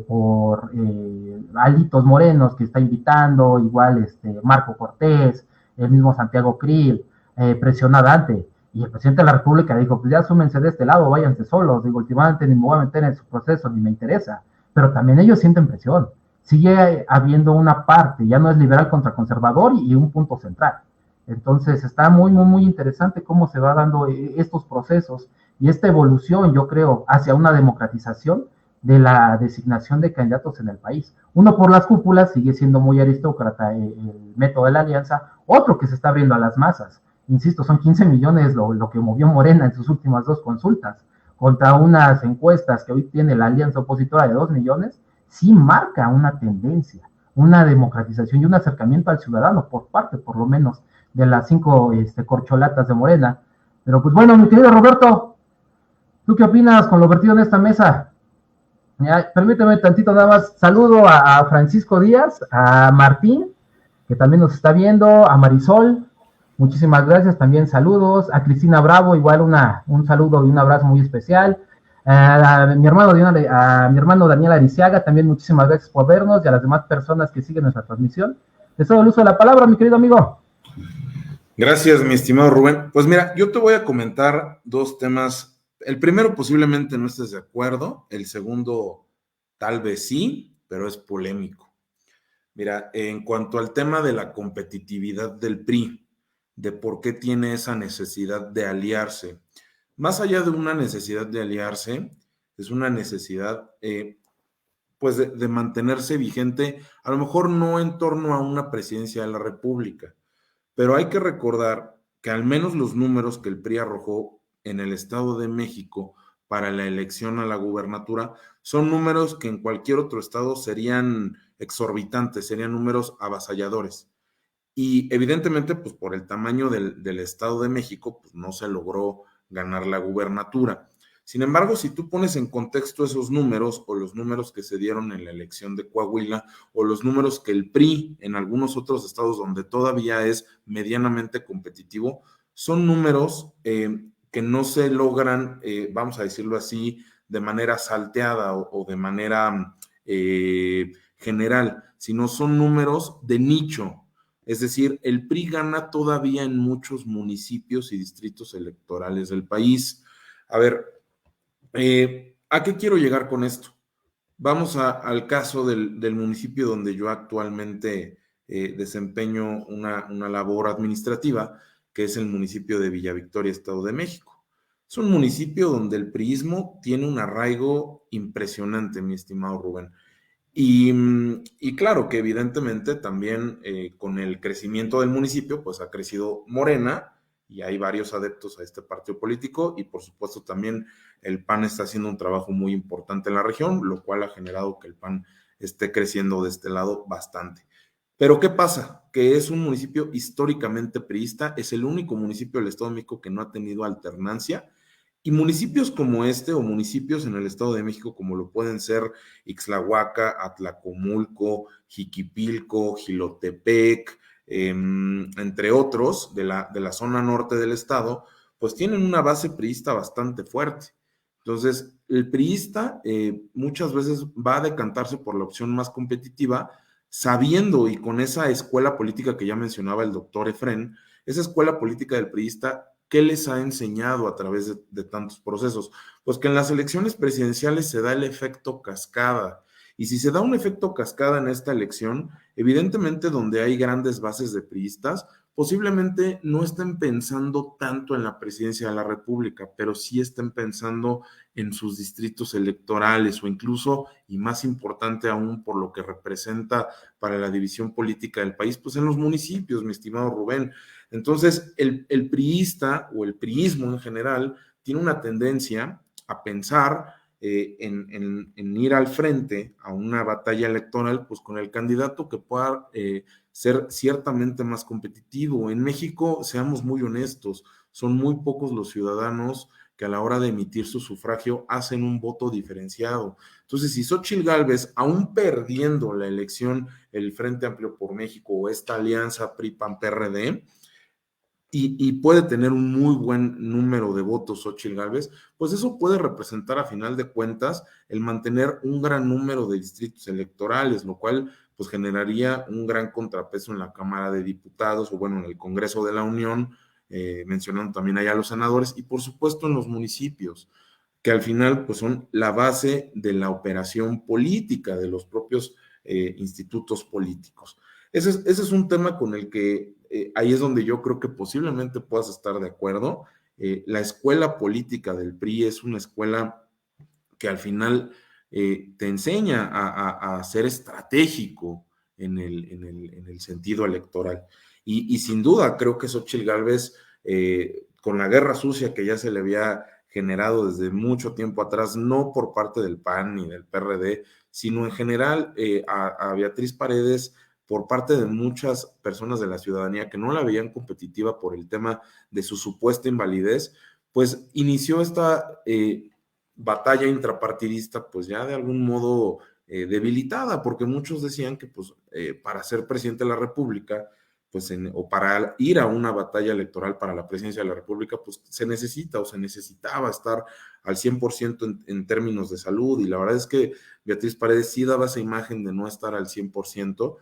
por Alitos Morenos, que está invitando, igual Marco Cortés, el mismo Santiago Krill, presionó a Dante, y el presidente de la República dijo, pues ya súmense de este lado, váyanse solos, digo, últimamente ni me voy a meter en su proceso, ni me interesa, pero también ellos sienten presión, sigue habiendo una parte, ya no es liberal contra conservador y un punto central. Entonces está muy, muy, muy interesante cómo se va dando estos procesos y esta evolución, yo creo, hacia una democratización de la designación de candidatos en el país. Uno por las cúpulas, sigue siendo muy aristócrata el método de la alianza, otro que se está abriendo a las masas. Insisto, son 15 millones lo que movió Morena en sus últimas 2 consultas, contra unas encuestas que hoy tiene la alianza opositora de 2 millones, sí marca una tendencia, una democratización y un acercamiento al ciudadano por parte, por lo menos, de las 5 corcholatas de Morena. Pero pues bueno, mi querido Roberto, ¿tú qué opinas con lo vertido en esta mesa? Ya, permíteme tantito nada más. Saludo a Francisco Díaz, a Martín, que también nos está viendo, a Marisol, muchísimas gracias, también saludos, a Cristina Bravo, igual un saludo y un abrazo muy especial. A mi hermano Daniel Ariciaga, también muchísimas gracias por vernos y a las demás personas que siguen nuestra transmisión. Les doy el uso de la palabra, mi querido amigo. Gracias, mi estimado Rubén. Pues mira, yo te voy a comentar 2 temas. El primero posiblemente no estés de acuerdo, el segundo tal vez sí, pero es polémico. Mira, en cuanto al tema de la competitividad del PRI, de por qué tiene esa necesidad de aliarse, más allá de una necesidad de aliarse, es una necesidad pues de mantenerse vigente, a lo mejor no en torno a una presidencia de la República, pero hay que recordar que al menos los números que el PRI arrojó en el Estado de México para la elección a la gubernatura son números que en cualquier otro estado serían exorbitantes, serían números avasalladores. Y evidentemente, pues por el tamaño del Estado de México, pues no se logró ganar la gubernatura. Sin embargo, si tú pones en contexto esos números o los números que se dieron en la elección de Coahuila o los números que el PRI en algunos otros estados donde todavía es medianamente competitivo, son números que no se logran, vamos a decirlo así, de manera salteada o de manera general, sino son números de nicho. Es decir, el PRI gana todavía en muchos municipios y distritos electorales del país. A ver, ¿a qué quiero llegar con esto? Vamos al caso del municipio donde yo actualmente desempeño una labor administrativa, que es el municipio de Villa Victoria, Estado de México. Es un municipio donde el priismo tiene un arraigo impresionante, mi estimado Rubén. Y claro que evidentemente también con el crecimiento del municipio, pues ha crecido Morena y hay varios adeptos a este partido político y por supuesto también el PAN está haciendo un trabajo muy importante en la región, lo cual ha generado que el PAN esté creciendo de este lado bastante. Pero ¿qué pasa? Que es un municipio históricamente priista, es el único municipio del Estado de México que no ha tenido alternancia. Y municipios como este, o municipios en el Estado de México, como lo pueden ser Ixtlahuaca, Atlacomulco, Jiquipilco, Jilotepec, entre otros, de la zona norte del Estado, pues tienen una base priista bastante fuerte. Entonces, el priista muchas veces va a decantarse por la opción más competitiva, sabiendo y con esa escuela política que ya mencionaba el doctor Efrén, esa escuela política del priista, ¿qué les ha enseñado a través de tantos procesos? Pues que en las elecciones presidenciales se da el efecto cascada. Y si se da un efecto cascada en esta elección, evidentemente donde hay grandes bases de priistas, posiblemente no estén pensando tanto en la presidencia de la República, pero sí estén pensando en sus distritos electorales o incluso, y más importante aún por lo que representa para la división política del país, pues en los municipios, mi estimado Rubén. Entonces, el priista o el priismo en general tiene una tendencia a pensar en ir al frente a una batalla electoral, pues con el candidato que pueda ser ciertamente más competitivo. En México, seamos muy honestos, son muy pocos los ciudadanos que a la hora de emitir su sufragio hacen un voto diferenciado. Entonces, si Xóchitl Gálvez, aún perdiendo la elección, el Frente Amplio por México o esta alianza PRI-PAN-PRD, y puede tener un muy buen número de votos Xóchitl Gálvez, pues eso puede representar a final de cuentas el mantener un gran número de distritos electorales, lo cual pues generaría un gran contrapeso en la Cámara de Diputados o bueno, en el Congreso de la Unión, mencionando también allá a los senadores y por supuesto en los municipios, que al final pues son la base de la operación política de los propios institutos políticos. Ese es un tema con el que ahí es donde yo creo que posiblemente puedas estar de acuerdo. La escuela política del PRI es una escuela que al final te enseña a ser estratégico en el sentido electoral. Y sin duda creo que Xóchitl Gálvez, con la guerra sucia que ya se le había generado desde mucho tiempo atrás, no por parte del PAN ni del PRD, sino en general a Beatriz Paredes, por parte de muchas personas de la ciudadanía que no la veían competitiva por el tema de su supuesta invalidez, pues inició esta batalla intrapartidista, pues ya de algún modo debilitada, porque muchos decían que pues para ser presidente de la República, pues o para ir a una batalla electoral para la presidencia de la República, pues se necesita o se necesitaba estar al 100% en términos de salud, y la verdad es que Beatriz Paredes sí daba esa imagen de no estar al 100%.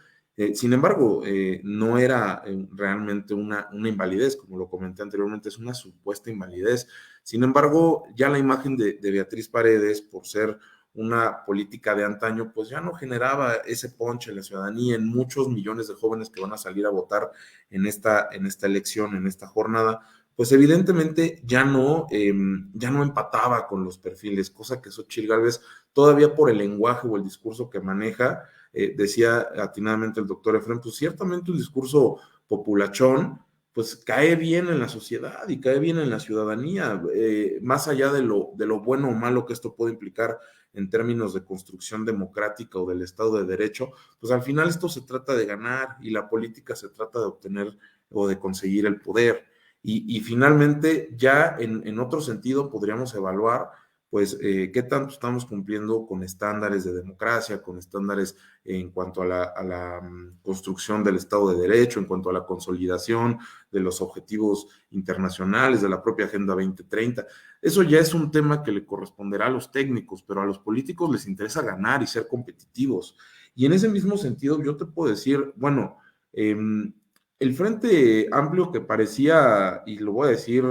Sin embargo, no era realmente una invalidez, como lo comenté anteriormente, es una supuesta invalidez. Sin embargo, ya la imagen de Beatriz Paredes, por ser una política de antaño, pues ya no generaba ese ponche en la ciudadanía, en muchos millones de jóvenes que van a salir a votar en esta elección, en esta jornada, pues evidentemente ya no empataba con los perfiles, cosa que Xóchitl Gálvez, todavía por el lenguaje o el discurso que maneja, decía atinadamente el doctor Efrén, pues ciertamente un discurso populachón, pues cae bien en la sociedad y cae bien en la ciudadanía, más allá de lo bueno o malo que esto puede implicar en términos de construcción democrática o del Estado de Derecho, pues al final esto se trata de ganar y la política se trata de obtener o de conseguir el poder. Y finalmente, ya en otro sentido, podríamos evaluar pues qué tanto estamos cumpliendo con estándares de democracia, con estándares en cuanto a la construcción del Estado de Derecho, en cuanto a la consolidación de los objetivos internacionales, de la propia Agenda 2030. Eso ya es un tema que le corresponderá a los técnicos, pero a los políticos les interesa ganar y ser competitivos. Y en ese mismo sentido, yo te puedo decir, bueno, el Frente Amplio que parecía, y lo voy a decir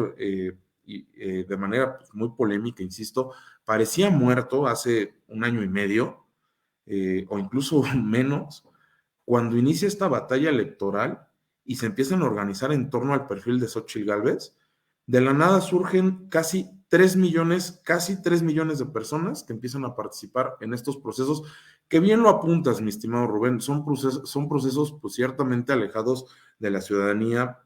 de manera pues, muy polémica, insisto, parecía muerto hace un año y medio, o incluso menos, cuando inicia esta batalla electoral y se empiezan a organizar en torno al perfil de Xóchitl Gálvez, de la nada surgen casi 3 millones de personas que empiezan a participar en estos procesos, que bien lo apuntas, mi estimado Rubén, son procesos pues ciertamente alejados de la ciudadanía,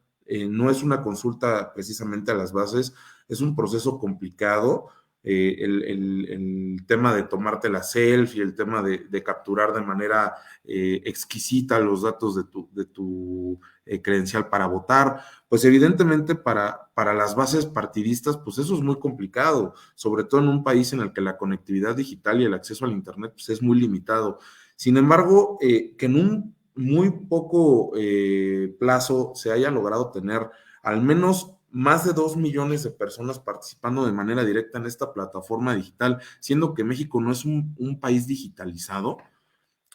no es una consulta precisamente a las bases, es un proceso complicado, el tema de tomarte la selfie, el tema de capturar de manera exquisita los datos de tu credencial para votar, pues evidentemente para las bases partidistas, pues eso es muy complicado, sobre todo en un país en el que la conectividad digital y el acceso al Internet pues es muy limitado. Sin embargo, que en un muy poco plazo se haya logrado tener al menos más de 2 millones de personas participando de manera directa en esta plataforma digital, siendo que México no es un país digitalizado,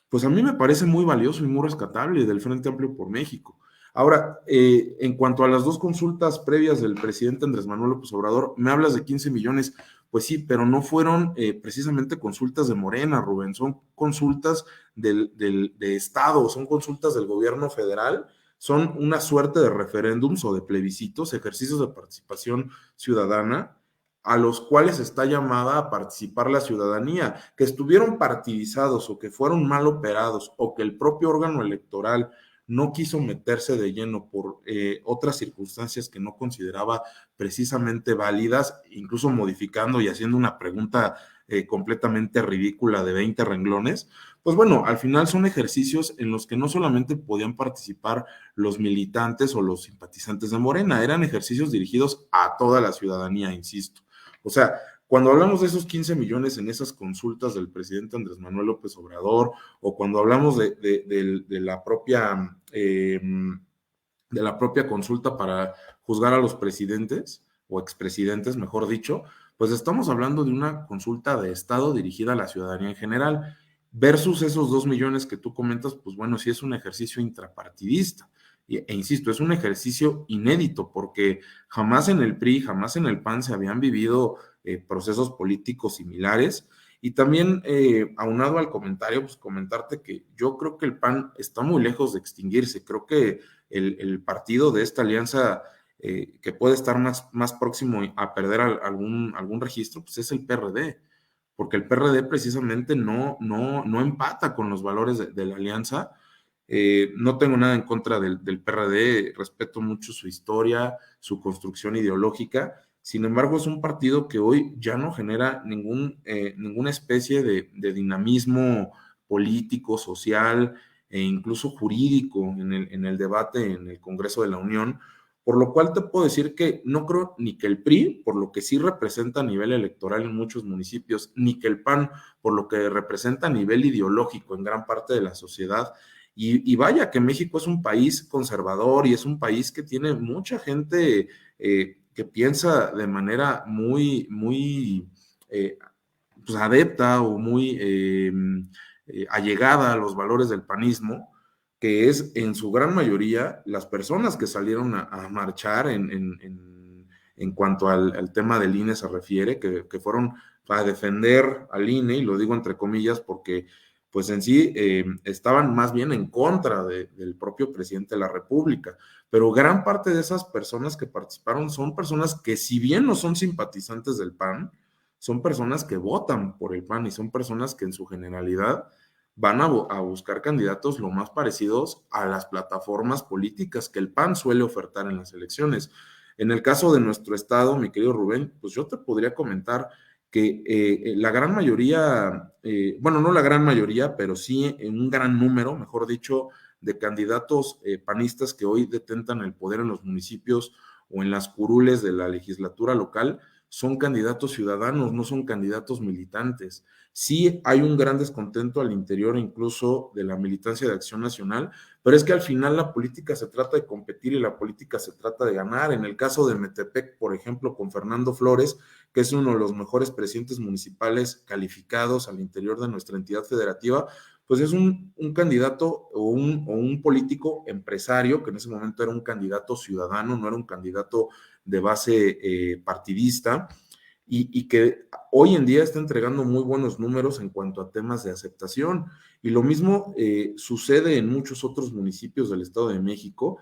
pues a mí me parece muy valioso y muy rescatable del Frente Amplio por México. Ahora, en cuanto a las dos consultas previas del presidente Andrés Manuel López Obrador, me hablas de 15 millones, pues sí, pero no fueron precisamente consultas de Morena, Rubén, son consultas de Estado, son consultas del gobierno federal, son una suerte de referéndums o de plebiscitos, ejercicios de participación ciudadana, a los cuales está llamada a participar la ciudadanía, que estuvieron partidizados o que fueron mal operados o que el propio órgano electoral no quiso meterse de lleno por otras circunstancias que no consideraba precisamente válidas, incluso modificando y haciendo una pregunta completamente ridícula de 20 renglones, pues bueno, al final son ejercicios en los que no solamente podían participar los militantes o los simpatizantes de Morena, eran ejercicios dirigidos a toda la ciudadanía, insisto. O sea, cuando hablamos de esos 15 millones en esas consultas del presidente Andrés Manuel López Obrador, o cuando hablamos de la propia consulta para juzgar a los presidentes, o expresidentes, mejor dicho, pues estamos hablando de una consulta de Estado dirigida a la ciudadanía en general, versus esos 2 millones que tú comentas, pues bueno, sí es un ejercicio intrapartidista. E insisto, es un ejercicio inédito porque jamás en el PRI, jamás en el PAN se habían vivido procesos políticos similares. Y también, aunado al comentario, pues comentarte que yo creo que el PAN está muy lejos de extinguirse. Creo que el partido de esta alianza que puede estar más próximo a perder algún registro, pues es el PRD. porque el PRD precisamente no empata con los valores de la alianza. No tengo nada en contra del PRD, respeto mucho su historia, su construcción ideológica. Sin embargo, es un partido que hoy ya no genera ninguna especie de dinamismo político, social e incluso jurídico en el debate en el Congreso de la Unión, por lo cual te puedo decir que no creo ni que el PRI, por lo que sí representa a nivel electoral en muchos municipios, ni que el PAN, por lo que representa a nivel ideológico en gran parte de la sociedad. Y vaya que México es un país conservador y es un país que tiene mucha gente que piensa de manera muy pues adepta o muy allegada a los valores del panismo, que es en su gran mayoría las personas que salieron a marchar en cuanto al tema del INE se refiere, que fueron a defender al INE, y lo digo entre comillas porque pues en sí estaban más bien en contra del propio presidente de la República, pero gran parte de esas personas que participaron son personas que si bien no son simpatizantes del PAN, son personas que votan por el PAN y son personas que en su generalidad van a buscar candidatos lo más parecidos a las plataformas políticas que el PAN suele ofertar en las elecciones. En el caso de nuestro estado, mi querido Rubén, pues yo te podría comentar que la gran mayoría, bueno, no la gran mayoría, pero sí en un gran número, mejor dicho, de candidatos panistas que hoy detentan el poder en los municipios o en las curules de la legislatura local, son candidatos ciudadanos, no son candidatos militantes. Sí hay un gran descontento al interior incluso de la militancia de Acción Nacional, pero es que al final la política se trata de competir y la política se trata de ganar. En el caso de Metepec, por ejemplo, con Fernando Flores, que es uno de los mejores presidentes municipales calificados al interior de nuestra entidad federativa, pues es un candidato o un político empresario, que en ese momento era un candidato ciudadano, no era un candidato de base partidista, y que hoy en día está entregando muy buenos números en cuanto a temas de aceptación. Y lo mismo sucede en muchos otros municipios del Estado de México,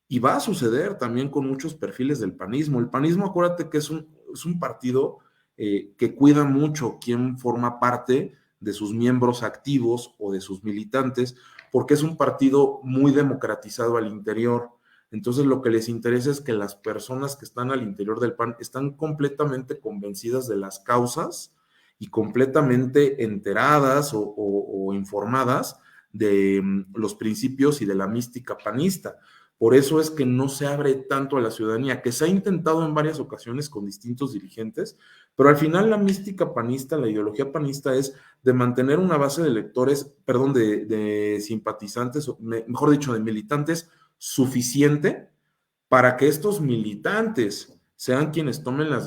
y va a suceder también con muchos perfiles del panismo. El panismo, acuérdate que es un partido que cuida mucho quién forma parte de sus miembros activos o de sus militantes, porque es un partido muy democratizado al interior. Entonces lo que les interesa es que las personas que están al interior del PAN están completamente convencidas de las causas y completamente enteradas o informadas de los principios y de la mística panista. Por eso es que no se abre tanto a la ciudadanía, que se ha intentado en varias ocasiones con distintos dirigentes, pero al final la mística panista, la ideología panista es de mantener una base de electores, perdón, de simpatizantes, mejor dicho, de militantes suficiente para que estos militantes sean quienes tomen las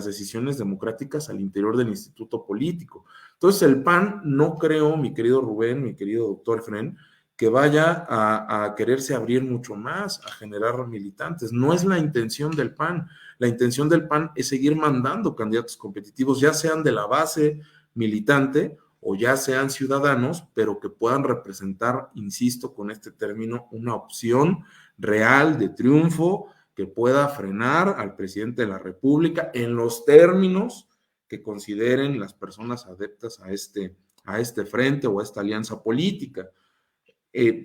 decisiones democráticas al interior del instituto político. Entonces el PAN no creo, mi querido Rubén, mi querido doctor Efren, que vaya a quererse abrir mucho más, a generar militantes. No es la intención del PAN. La intención del PAN es seguir mandando candidatos competitivos, ya sean de la base militante o ya sean ciudadanos, pero que puedan representar, insisto con este término, una opción real de triunfo que pueda frenar al presidente de la República en los términos que consideren las personas adeptas a este frente o a esta alianza política.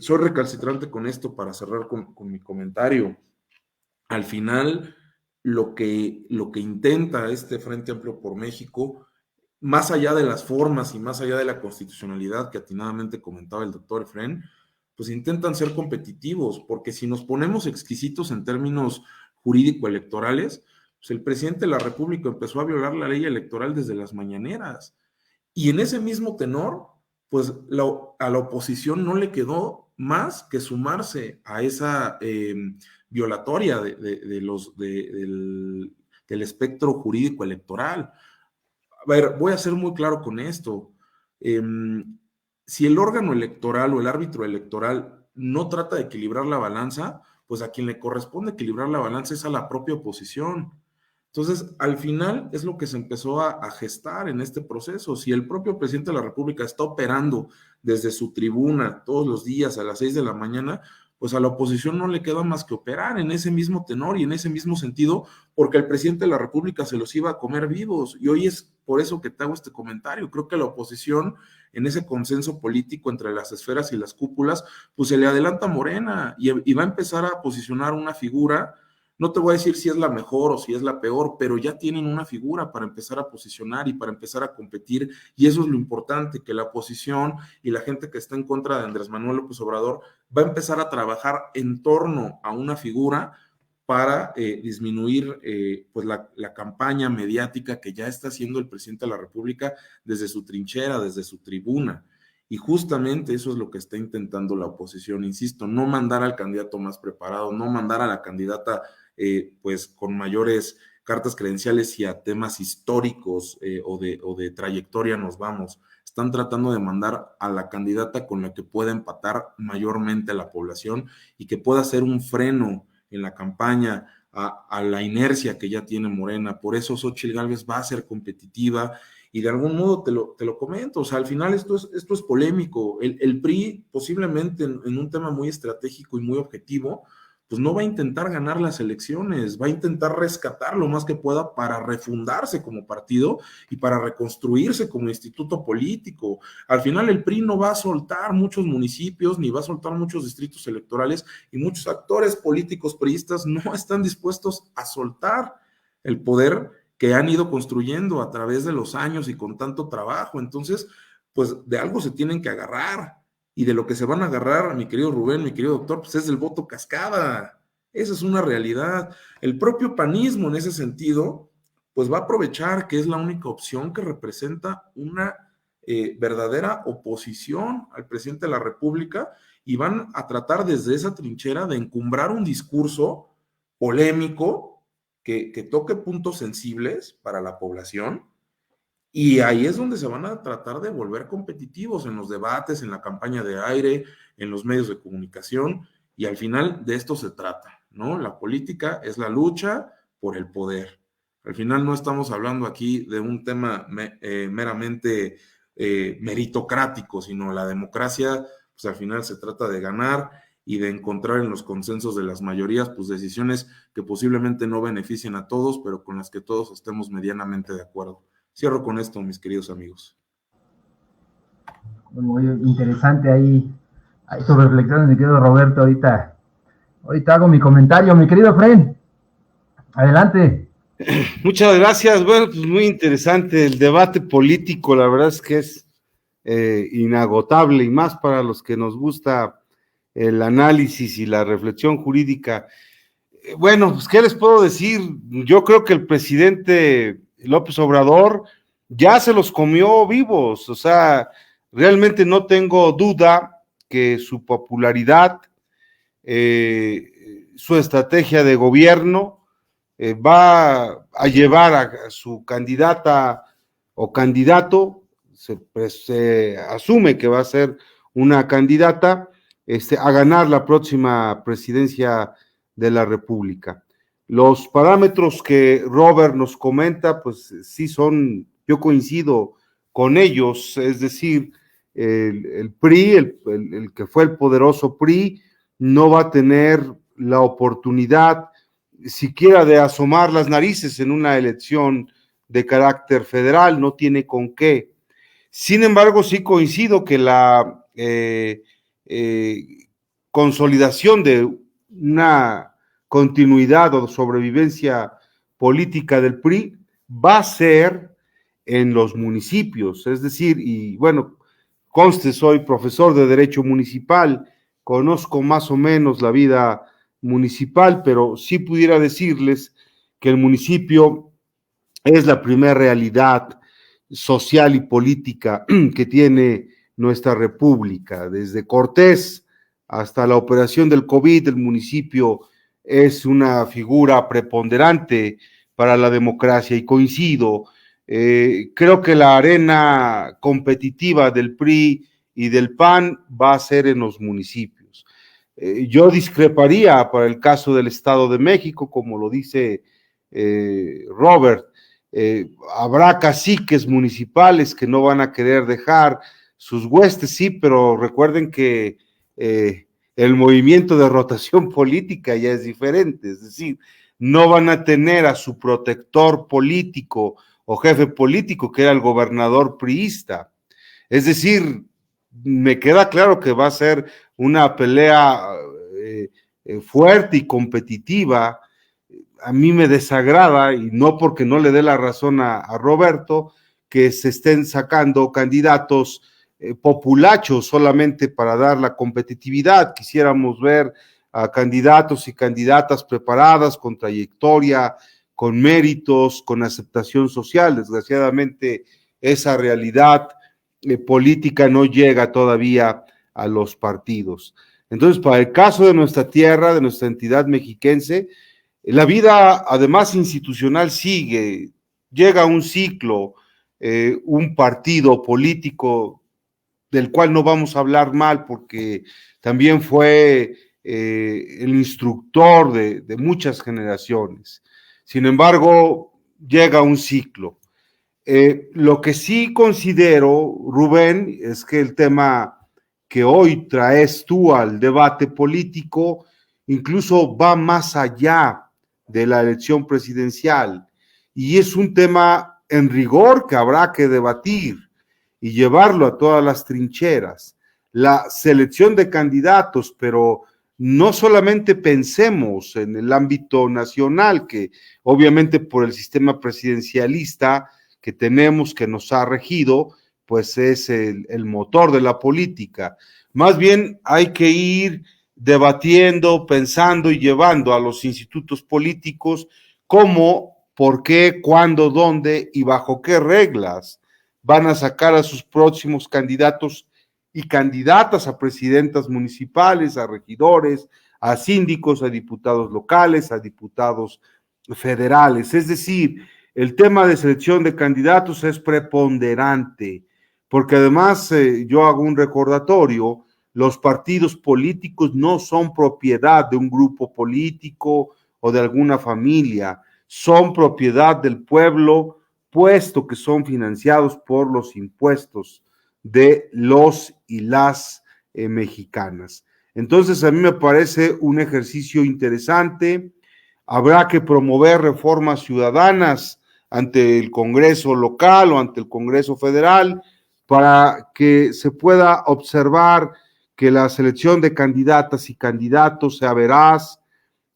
Soy recalcitrante con esto para cerrar con mi comentario. Al final, lo que intenta este Frente Amplio por México, más allá de las formas y más allá de la constitucionalidad que atinadamente comentaba el doctor Efren, pues intentan ser competitivos, porque si nos ponemos exquisitos en términos jurídico-electorales, pues el presidente de la República empezó a violar la ley electoral desde las mañaneras. Y en ese mismo tenor, pues a la oposición no le quedó más que sumarse a esa violatoria del espectro jurídico electoral. A ver, voy a ser muy claro con esto. Si el órgano electoral o el árbitro electoral no trata de equilibrar la balanza, pues a quien le corresponde equilibrar la balanza es a la propia oposición. Entonces, al final es lo que se empezó a gestar en este proceso. Si el propio presidente de la República está operando desde su tribuna todos los días a las 6 de la mañana, pues a la oposición no le queda más que operar en ese mismo tenor y en ese mismo sentido, porque el presidente de la República se los iba a comer vivos. Y hoy es por eso que te hago este comentario. Creo que la oposición, en ese consenso político entre las esferas y las cúpulas, pues se le adelanta a Morena y va a empezar a posicionar una figura. No te voy a decir si es la mejor o si es la peor, pero ya tienen una figura para empezar a posicionar y para empezar a competir, y eso es lo importante, que la oposición y la gente que está en contra de Andrés Manuel López Obrador va a empezar a trabajar en torno a una figura para disminuir pues la campaña mediática que ya está haciendo el presidente de la República desde su trinchera, desde su tribuna. Y justamente eso es lo que está intentando la oposición, insisto, no mandar al candidato más preparado, no mandar a la candidata pues con mayores cartas credenciales y a temas históricos o de trayectoria nos vamos. Están tratando de mandar a la candidata con la que pueda empatar mayormente a la población y que pueda ser un freno en la campaña a la inercia que ya tiene Morena. Por eso Xóchitl Gálvez va a ser competitiva y de algún modo te lo comento, o sea, al final esto es polémico. El PRI posiblemente en un tema muy estratégico y muy objetivo, pues no va a intentar ganar las elecciones, va a intentar rescatar lo más que pueda para refundarse como partido y para reconstruirse como instituto político. Al final el PRI no va a soltar muchos municipios, ni va a soltar muchos distritos electorales, y muchos actores políticos priistas no están dispuestos a soltar el poder que han ido construyendo a través de los años y con tanto trabajo. Entonces, pues de algo se tienen que agarrar. Y de lo que se van a agarrar, mi querido Rubén, mi querido doctor, pues es del voto cascada. Esa es una realidad. El propio panismo en ese sentido, pues va a aprovechar que es la única opción que representa una verdadera oposición al presidente de la República, y van a tratar desde esa trinchera de encumbrar un discurso polémico que toque puntos sensibles para la población. Y ahí es donde se van a tratar de volver competitivos en los debates, en la campaña de aire, en los medios de comunicación, y al final de esto se trata, ¿no? La política es la lucha por el poder. Al final no estamos hablando aquí de un tema meramente meritocrático, sino la democracia, pues al final se trata de ganar y de encontrar en los consensos de las mayorías, pues decisiones que posiblemente no beneficien a todos, pero con las que todos estemos medianamente de acuerdo. Cierro con esto, mis queridos amigos. Muy interesante ahí tus reflexiones, mi querido Roberto. Ahorita hago mi comentario, mi querido Fren. Adelante. Muchas gracias. Bueno, pues muy interesante el debate político. La verdad es que es inagotable, y más para los que nos gusta el análisis y la reflexión jurídica. Bueno, pues, ¿qué les puedo decir? Yo creo que el presidente López Obrador ya se los comió vivos. O sea, realmente no tengo duda que su popularidad, su estrategia de gobierno, va a llevar a su candidata o candidato, se asume que va a ser una candidata, a ganar la próxima presidencia de la República. Los parámetros que Robert nos comenta, pues sí son, yo coincido con ellos, es decir, el PRI, el que fue el poderoso PRI, no va a tener la oportunidad siquiera de asomar las narices en una elección de carácter federal, no tiene con qué. Sin embargo, sí coincido que la consolidación de una continuidad o sobrevivencia política del PRI va a ser en los municipios, es decir, y bueno, conste, soy profesor de Derecho Municipal, conozco más o menos la vida municipal, pero sí pudiera decirles que el municipio es la primera realidad social y política que tiene nuestra república. Desde Cortés hasta la operación del COVID, el municipio es una figura preponderante para la democracia, y coincido. Creo que la arena competitiva del PRI y del PAN va a ser en los municipios. Yo discreparía para el caso del Estado de México, como lo dice Robert. Habrá caciques municipales que no van a querer dejar sus huestes, sí, pero recuerden que el movimiento de rotación política ya es diferente, es decir, no van a tener a su protector político o jefe político, que era el gobernador priista. Es decir, me queda claro que va a ser una pelea fuerte y competitiva. A mí me desagrada, y no porque no le dé la razón a Roberto, que se estén sacando candidatos populachos solamente para dar la competitividad. Quisiéramos ver a candidatos y candidatas preparadas, con trayectoria, con méritos, con aceptación social. Desgraciadamente, esa realidad política no llega todavía a los partidos. Entonces, para el caso de nuestra tierra, de nuestra entidad mexiquense, la vida, además institucional, sigue, llega un ciclo, un partido político del cual no vamos a hablar mal, porque también fue el instructor de muchas generaciones. Sin embargo, llega un ciclo. Lo que sí considero, Rubén, es que el tema que hoy traes tú al debate político incluso va más allá de la elección presidencial, y es un tema en rigor que habrá que debatir y llevarlo a todas las trincheras. La selección de candidatos, pero no solamente pensemos en el ámbito nacional, que obviamente por el sistema presidencialista que tenemos, que nos ha regido, pues es el motor de la política. Más bien hay que ir debatiendo, pensando y llevando a los institutos políticos cómo, por qué, cuándo, dónde y bajo qué reglas van a sacar a sus próximos candidatos y candidatas a presidentas municipales, a regidores, a síndicos, a diputados locales, a diputados federales. Es decir, el tema de selección de candidatos es preponderante, porque además yo hago un recordatorio: los partidos políticos no son propiedad de un grupo político o de alguna familia, son propiedad del pueblo, puesto que son financiados por los impuestos de los y las mexicanas. Entonces, a mí me parece un ejercicio interesante. Habrá que promover reformas ciudadanas ante el Congreso local o ante el Congreso federal, para que se pueda observar que la selección de candidatas y candidatos sea veraz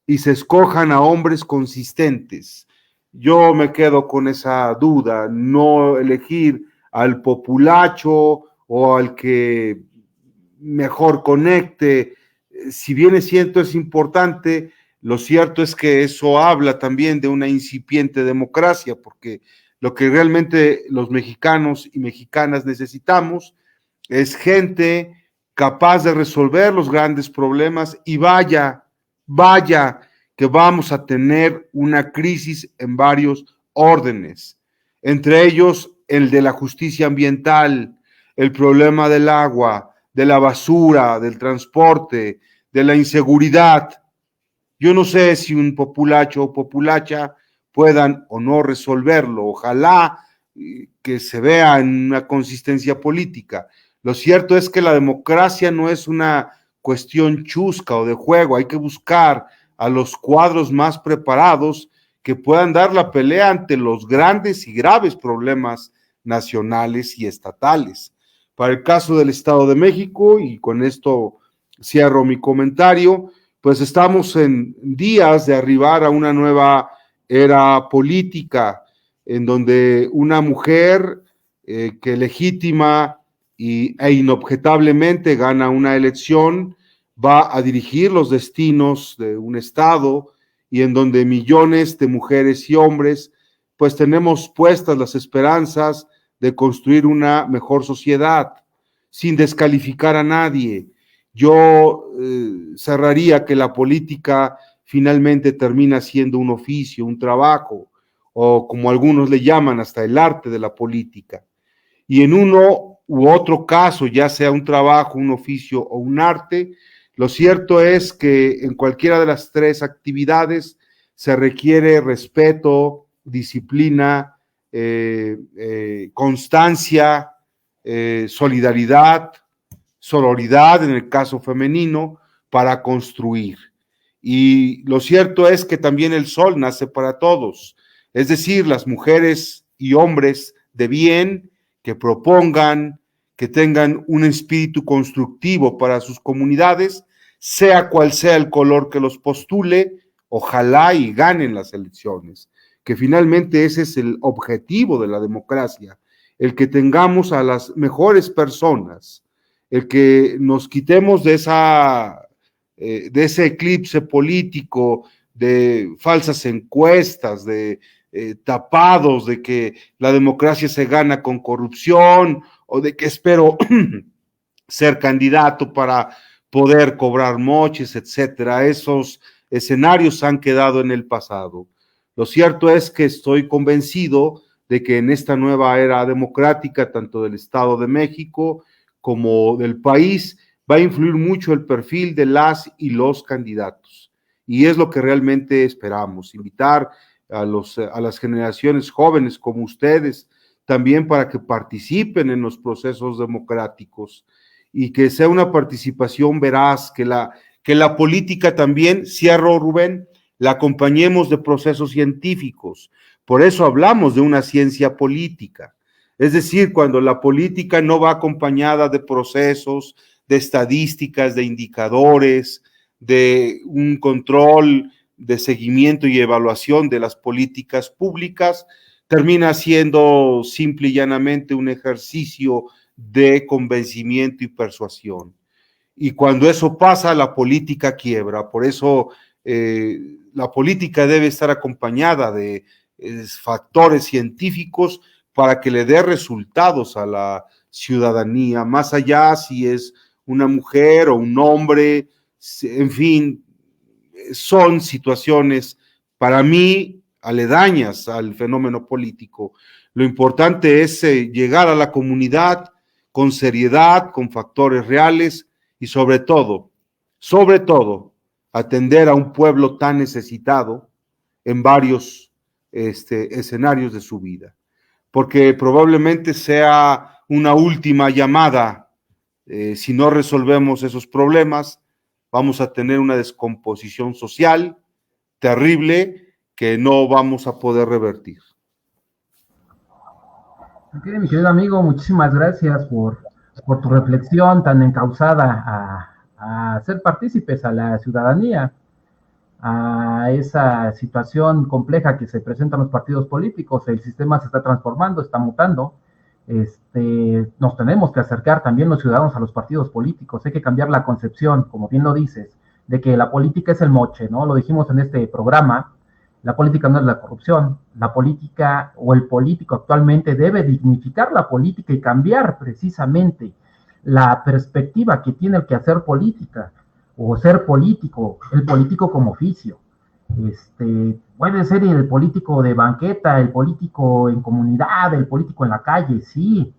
y se escojan a hombres consistentes. Yo me quedo con esa duda: no elegir al populacho o al que mejor conecte. Si bien es cierto, es importante, lo cierto es que eso habla también de una incipiente democracia, porque lo que realmente los mexicanos y mexicanas necesitamos es gente capaz de resolver los grandes problemas. Y vaya que vamos a tener una crisis en varios órdenes, entre ellos el de la justicia ambiental, el problema del agua, de la basura, del transporte, de la inseguridad. Yo no sé si un populacho o populacha puedan o no resolverlo. Ojalá que se vea en una consistencia política. Lo cierto es que la democracia no es una cuestión chusca o de juego. Hay que buscar a los cuadros más preparados que puedan dar la pelea ante los grandes y graves problemas nacionales y estatales. Para el caso del Estado de México, y con esto cierro mi comentario, pues estamos en días de arribar a una nueva era política, en donde una mujer que legítima e inobjetablemente gana una elección, va a dirigir los destinos de un estado, y en donde millones de mujeres y hombres pues tenemos puestas las esperanzas de construir una mejor sociedad, sin descalificar a nadie. Yo cerraría que la política finalmente termina siendo un oficio, un trabajo, o como algunos le llaman, hasta el arte de la política. Y en uno u otro caso, ya sea un trabajo, un oficio o un arte, lo cierto es que en cualquiera de las tres actividades se requiere respeto, disciplina, constancia, solidaridad, sororidad en el caso femenino, para construir. Y lo cierto es que también el sol nace para todos, es decir, las mujeres y hombres de bien que propongan, que tengan un espíritu constructivo para sus comunidades, sea cual sea el color que los postule, ojalá y ganen las elecciones, que finalmente ese es el objetivo de la democracia, el que tengamos a las mejores personas, el que nos quitemos de ese eclipse político, de falsas encuestas, de tapados, de que la democracia se gana con corrupción, o de que espero ser candidato para poder cobrar moches, etcétera. Esos escenarios han quedado en el pasado. Lo cierto es que estoy convencido de que en esta nueva era democrática, tanto del Estado de México como del país, va a influir mucho el perfil de las y los candidatos. Y es lo que realmente esperamos, invitar a las generaciones jóvenes como ustedes, también para que participen en los procesos democráticos y que sea una participación veraz, que la política también, cierro Rubén, la acompañemos de procesos científicos. Por eso hablamos de una ciencia política. Es decir, cuando la política no va acompañada de procesos, de estadísticas, de indicadores, de un control de seguimiento y evaluación de las políticas públicas, termina siendo simple y llanamente un ejercicio de convencimiento y persuasión. Y cuando eso pasa, la política quiebra. Por eso la política debe estar acompañada de factores científicos para que le dé resultados a la ciudadanía, más allá si es una mujer o un hombre, en fin, son situaciones para mí aledañas al fenómeno político. Lo importante es llegar a la comunidad con seriedad, con factores reales y sobre todo, atender a un pueblo tan necesitado en varios escenarios de su vida, porque probablemente sea una última llamada. Si no resolvemos esos problemas, vamos a tener una descomposición social terrible que no vamos a poder revertir. Ok, mi querido amigo, muchísimas gracias por tu reflexión tan encauzada a ser partícipes a la ciudadanía, a esa situación compleja que se presenta en los partidos políticos. El sistema se está transformando, está mutando. Nos tenemos que acercar también los ciudadanos a los partidos políticos. Hay que cambiar la concepción, como bien lo dices, de que la política es el moche, ¿no? Lo dijimos en este programa. La política no es la corrupción. La política o el político actualmente debe dignificar la política y cambiar precisamente la perspectiva que tiene el que hacer política o ser político, el político como oficio. Puede ser el político de banqueta, el político en comunidad, el político en la calle, sí.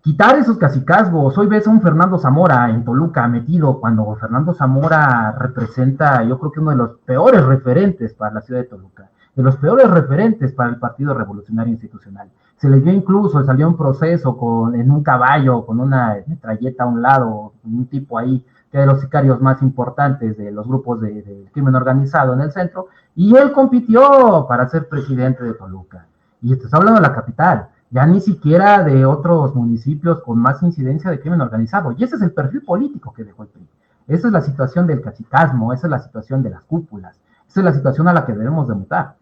Quitar esos cacicazgos. Hoy ves a un Fernando Zamora en Toluca metido, cuando Fernando Zamora representa, yo creo que uno de los peores referentes para la ciudad de Toluca, de los peores referentes para el Partido Revolucionario Institucional. Se les vio incluso, salió un proceso en un caballo, con una metralleta a un lado, un tipo ahí, que de los sicarios más importantes de los grupos de crimen organizado en el centro, y él compitió para ser presidente de Toluca. Y esto está hablando de la capital, ya ni siquiera de otros municipios con más incidencia de crimen organizado. Y ese es el perfil político que dejó el PRI. Esa es la situación del cacicazgo, esa es la situación de las cúpulas, esa es la situación a la que debemos de mutar.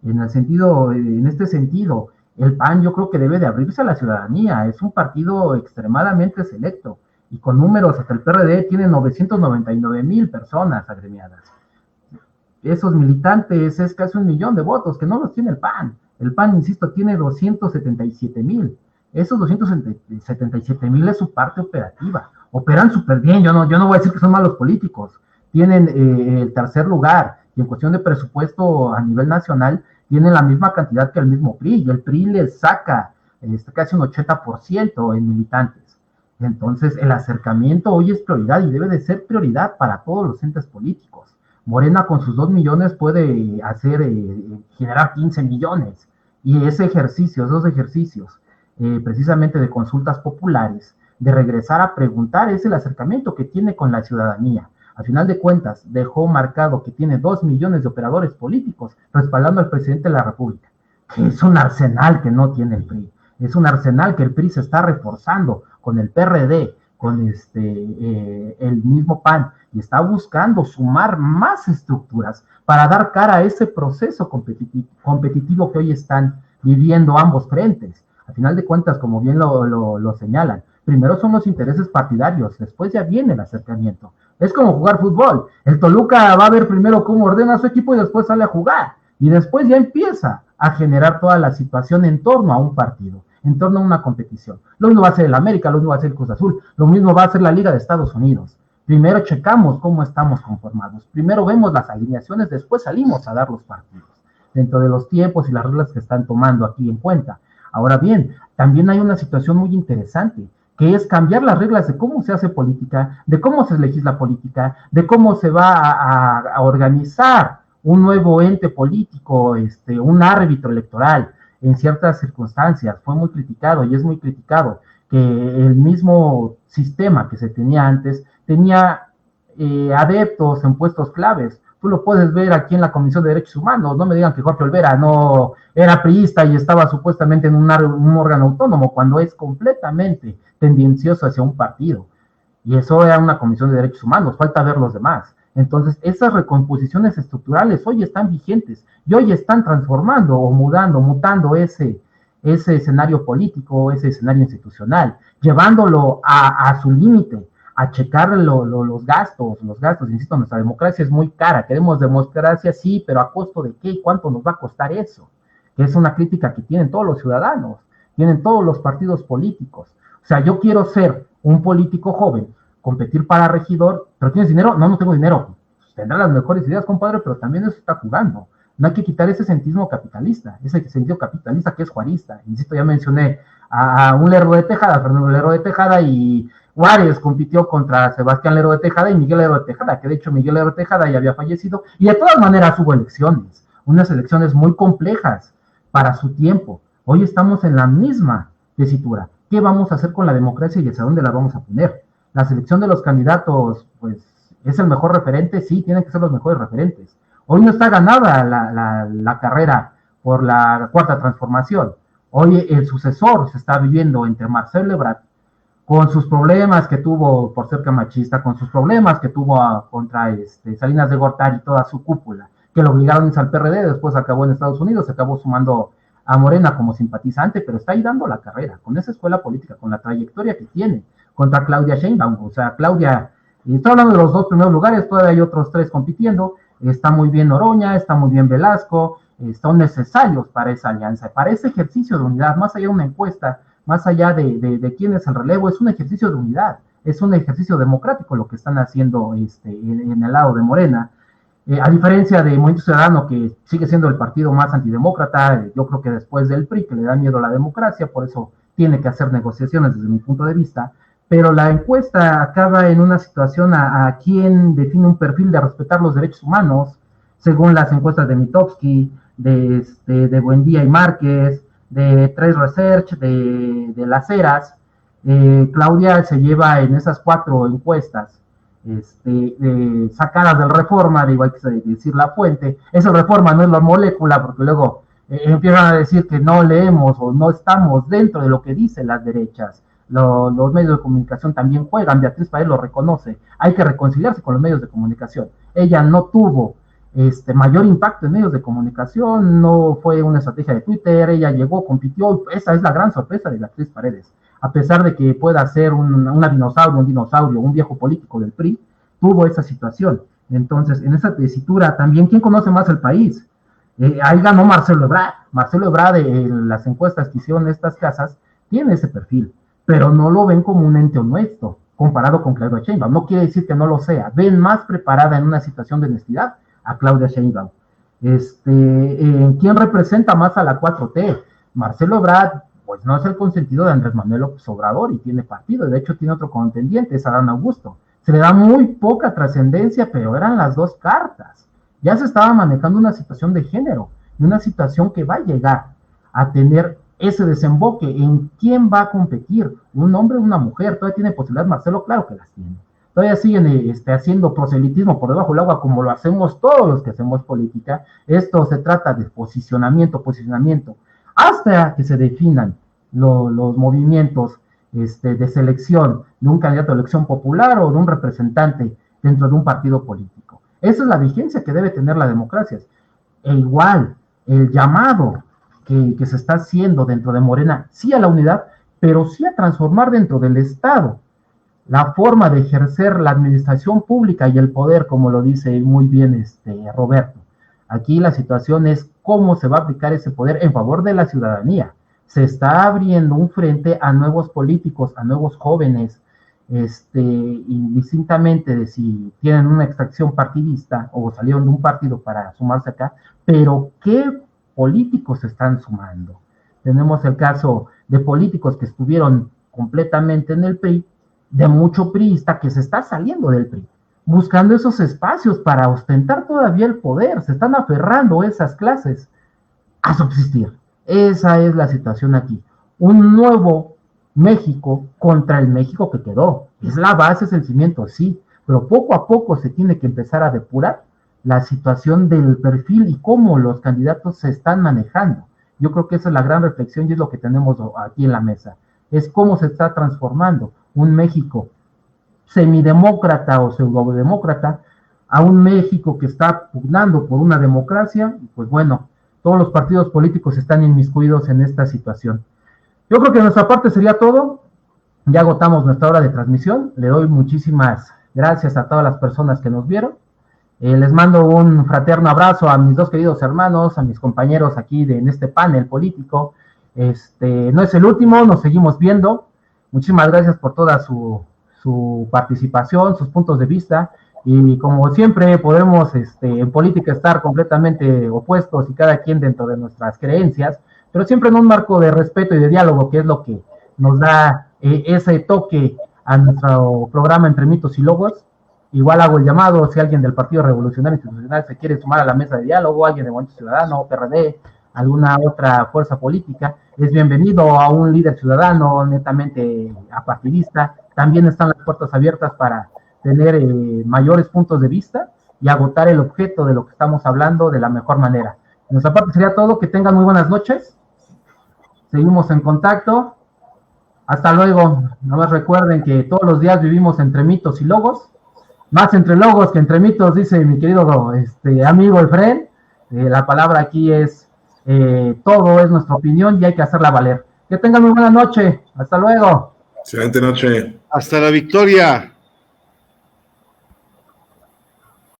En este sentido, el PAN yo creo que debe de abrirse a la ciudadanía. Es un partido extremadamente selecto, y con números, hasta el PRD tiene 999,000 personas agremiadas. Esos militantes es casi 1,000,000 de votos, que no los tiene el PAN. El PAN, insisto, tiene 277,000. Esos 277,000 es su parte operativa. Operan súper bien. Yo no voy a decir que son malos políticos. Tienen el tercer lugar, y en cuestión de presupuesto a nivel nacional, tienen la misma cantidad que el mismo PRI, y el PRI les saca casi un 80% en militantes. Entonces, el acercamiento hoy es prioridad, y debe de ser prioridad para todos los entes políticos. Morena con sus 2 millones puede generar 15 millones. Y esos ejercicios precisamente de consultas populares, de regresar a preguntar, es el acercamiento que tiene con la ciudadanía. Al final de cuentas, dejó marcado que tiene 2 millones de operadores políticos respaldando al presidente de la República, que es un arsenal que no tiene el PRI, es un arsenal que el PRI se está reforzando con el PRD, con el mismo PAN, y está buscando sumar más estructuras para dar cara a ese proceso competitivo que hoy están viviendo ambos frentes. Al final de cuentas, como bien lo señalan, primero son los intereses partidarios, después ya viene el acercamiento. Es como jugar fútbol. El Toluca va a ver primero cómo ordena a su equipo y después sale a jugar. Y después ya empieza a generar toda la situación en torno a un partido, en torno a una competición. Lo mismo va a ser el América, lo mismo va a ser el Cruz Azul, lo mismo va a ser la Liga de Estados Unidos. Primero checamos cómo estamos conformados, primero vemos las alineaciones, después salimos a dar los partidos, dentro de los tiempos y las reglas que están tomando aquí en cuenta. Ahora bien, también hay una situación muy interesante, que es cambiar las reglas de cómo se hace política, de cómo se legisla política, de cómo se va a organizar un nuevo ente político, un árbitro electoral en ciertas circunstancias. Fue muy criticado y es muy criticado que el mismo sistema que se tenía antes tenía adeptos en puestos claves. Tú lo puedes ver aquí en la Comisión de Derechos Humanos. No me digan que Jorge Olvera no era priista y estaba supuestamente en un órgano autónomo, cuando es completamente tendencioso hacia un partido. Y eso era una Comisión de Derechos Humanos, falta ver los demás. Entonces, esas recomposiciones estructurales hoy están vigentes y hoy están transformando o mutando ese escenario político, ese escenario institucional, llevándolo a su límite, a checar los gastos, insisto, nuestra democracia es muy cara, queremos democracia, sí, pero ¿a costo de qué y cuánto nos va a costar eso? Que es una crítica que tienen todos los ciudadanos, tienen todos los partidos políticos. O sea, yo quiero ser un político joven, competir para regidor, pero ¿tienes dinero? No, no tengo dinero. Pues tendrá las mejores ideas, compadre, pero también eso está jugando. No hay que quitar ese sentido capitalista que es juarista. Insisto, ya mencioné a un Lerdo de Tejada, Fernando Lerdo de Tejada, y Juárez compitió contra Sebastián Lerdo de Tejada y Miguel Lerdo de Tejada, que de hecho Miguel Lerdo de Tejada ya había fallecido, y de todas maneras hubo elecciones, unas elecciones muy complejas para su tiempo. Hoy estamos en la misma tesitura. ¿Qué vamos a hacer con la democracia y hacia dónde la vamos a poner? La selección de los candidatos, pues, ¿es el mejor referente? Sí, tienen que ser los mejores referentes. Hoy no está ganada la carrera por la cuarta transformación. Hoy el sucesor se está viviendo entre Marcelo Ebrard, con sus problemas que tuvo por ser camachista, con sus problemas que tuvo contra Salinas de Gortari y toda su cúpula, que lo obligaron a irse al PRD, después acabó en Estados Unidos, se acabó sumando a Morena como simpatizante, pero está ahí dando la carrera, con esa escuela política, con la trayectoria que tiene, contra Claudia Sheinbaum. O sea, Claudia, y estoy hablando de los 2 primeros lugares, todavía hay otros 3 compitiendo, está muy bien Noroña, está muy bien Velasco, son necesarios para esa alianza, para ese ejercicio de unidad, más allá de una encuesta, más allá de quién es el relevo, es un ejercicio de unidad, es un ejercicio democrático lo que están haciendo en el lado de Morena. A diferencia de Movimiento Ciudadano, que sigue siendo el partido más antidemócrata, yo creo que después del PRI, que le da miedo a la democracia, por eso tiene que hacer negociaciones desde mi punto de vista, pero la encuesta acaba en una situación a quien define un perfil de respetar los derechos humanos, según las encuestas de Mitofsky, de Buendía y Márquez, de Trace Research, de Las Heras. Claudia se lleva en esas 4 encuestas sacadas del Reforma, digo, hay que decir la fuente, esa Reforma no es la molécula, porque luego empiezan a decir que no leemos o no estamos dentro de lo que dicen las derechas. Los medios de comunicación también juegan, Beatriz Paredes lo reconoce, hay que reconciliarse con los medios de comunicación. Ella no tuvo mayor impacto en medios de comunicación, no fue una estrategia de Twitter, ella llegó, compitió, esa es la gran sorpresa de Beatriz Paredes. A pesar de que pueda ser un dinosaurio, un viejo político del PRI, tuvo esa situación. Entonces, en esa tesitura también, ¿quién conoce más el país? Ahí ganó Marcelo Ebrard. Marcelo Ebrard, en las encuestas que hicieron estas casas, tiene ese perfil, pero no lo ven como un ente honesto, comparado con Claudia Sheinbaum. No quiere decir que no lo sea, ven más preparada en una situación de honestidad a Claudia Sheinbaum. ¿Quién representa más a la 4T? Marcelo Ebrard, pues no es el consentido de Andrés Manuel López Obrador y tiene partido, de hecho tiene otro contendiente, es Adán Augusto. Se le da muy poca trascendencia, pero eran las 2 cartas. Ya se estaba manejando una situación de género, y una situación que va a llegar a tener ese desemboque en quién va a competir, un hombre o una mujer. Todavía tiene posibilidades Marcelo, claro que las tiene. todavía siguen haciendo proselitismo por debajo del agua como lo hacemos todos los que hacemos política. Esto se trata de posicionamiento, hasta que se definan los movimientos de selección de un candidato de elección popular o de un representante dentro de un partido político. Esa es la vigencia que debe tener la democracia. E igual, el llamado que se está haciendo dentro de Morena, sí a la unidad, pero sí a transformar dentro del Estado la forma de ejercer la administración pública y el poder, como lo dice muy bien Roberto. Aquí la situación es cómo se va a aplicar ese poder en favor de la ciudadanía. Se está abriendo un frente a nuevos políticos, a nuevos jóvenes, indistintamente de si tienen una extracción partidista o salieron de un partido para sumarse acá, pero ¿qué políticos se están sumando? Tenemos el caso de políticos que estuvieron completamente en el PRI, de mucho priista que se está saliendo del PRI, buscando esos espacios para ostentar todavía el poder, se están aferrando esas clases a subsistir. Esa es la situación aquí. Un nuevo México contra el México que quedó. Es la base, es el cimiento, sí, pero poco a poco se tiene que empezar a depurar la situación del perfil y cómo los candidatos se están manejando. Yo creo que esa es la gran reflexión y es lo que tenemos aquí en la mesa. Es cómo se está transformando un México semidemócrata o pseudodemócrata a un México que está pugnando por una democracia. Pues bueno, todos los partidos políticos están inmiscuidos en esta situación. Yo creo que de nuestra parte sería todo. Ya agotamos nuestra hora de transmisión. Le doy muchísimas gracias a todas las personas que nos vieron. Les mando un fraterno abrazo a mis dos queridos hermanos, a mis compañeros aquí en este panel político. No es el último, nos seguimos viendo. Muchísimas gracias por toda su participación, sus puntos de vista. Y como siempre podemos en política estar completamente opuestos y cada quien dentro de nuestras creencias, pero siempre en un marco de respeto y de diálogo, que es lo que nos da ese toque a nuestro programa Entre Mitos y Logos. Igual hago el llamado, si alguien del Partido Revolucionario Institucional se quiere sumar a la mesa de diálogo, alguien de Movimiento Ciudadano, PRD, alguna otra fuerza política, es bienvenido. A un líder ciudadano netamente apartidista, también están las puertas abiertas para tener mayores puntos de vista y agotar el objeto de lo que estamos hablando de la mejor manera. De nuestra parte sería todo, que tengan muy buenas noches, seguimos en contacto, hasta luego. Nada más recuerden que todos los días vivimos entre mitos y logos, más entre logos que entre mitos, dice mi querido amigo Efren. La palabra aquí es todo es nuestra opinión y hay que hacerla valer. Que tengan muy buena noche, hasta luego. Excelente noche. Hasta la victoria.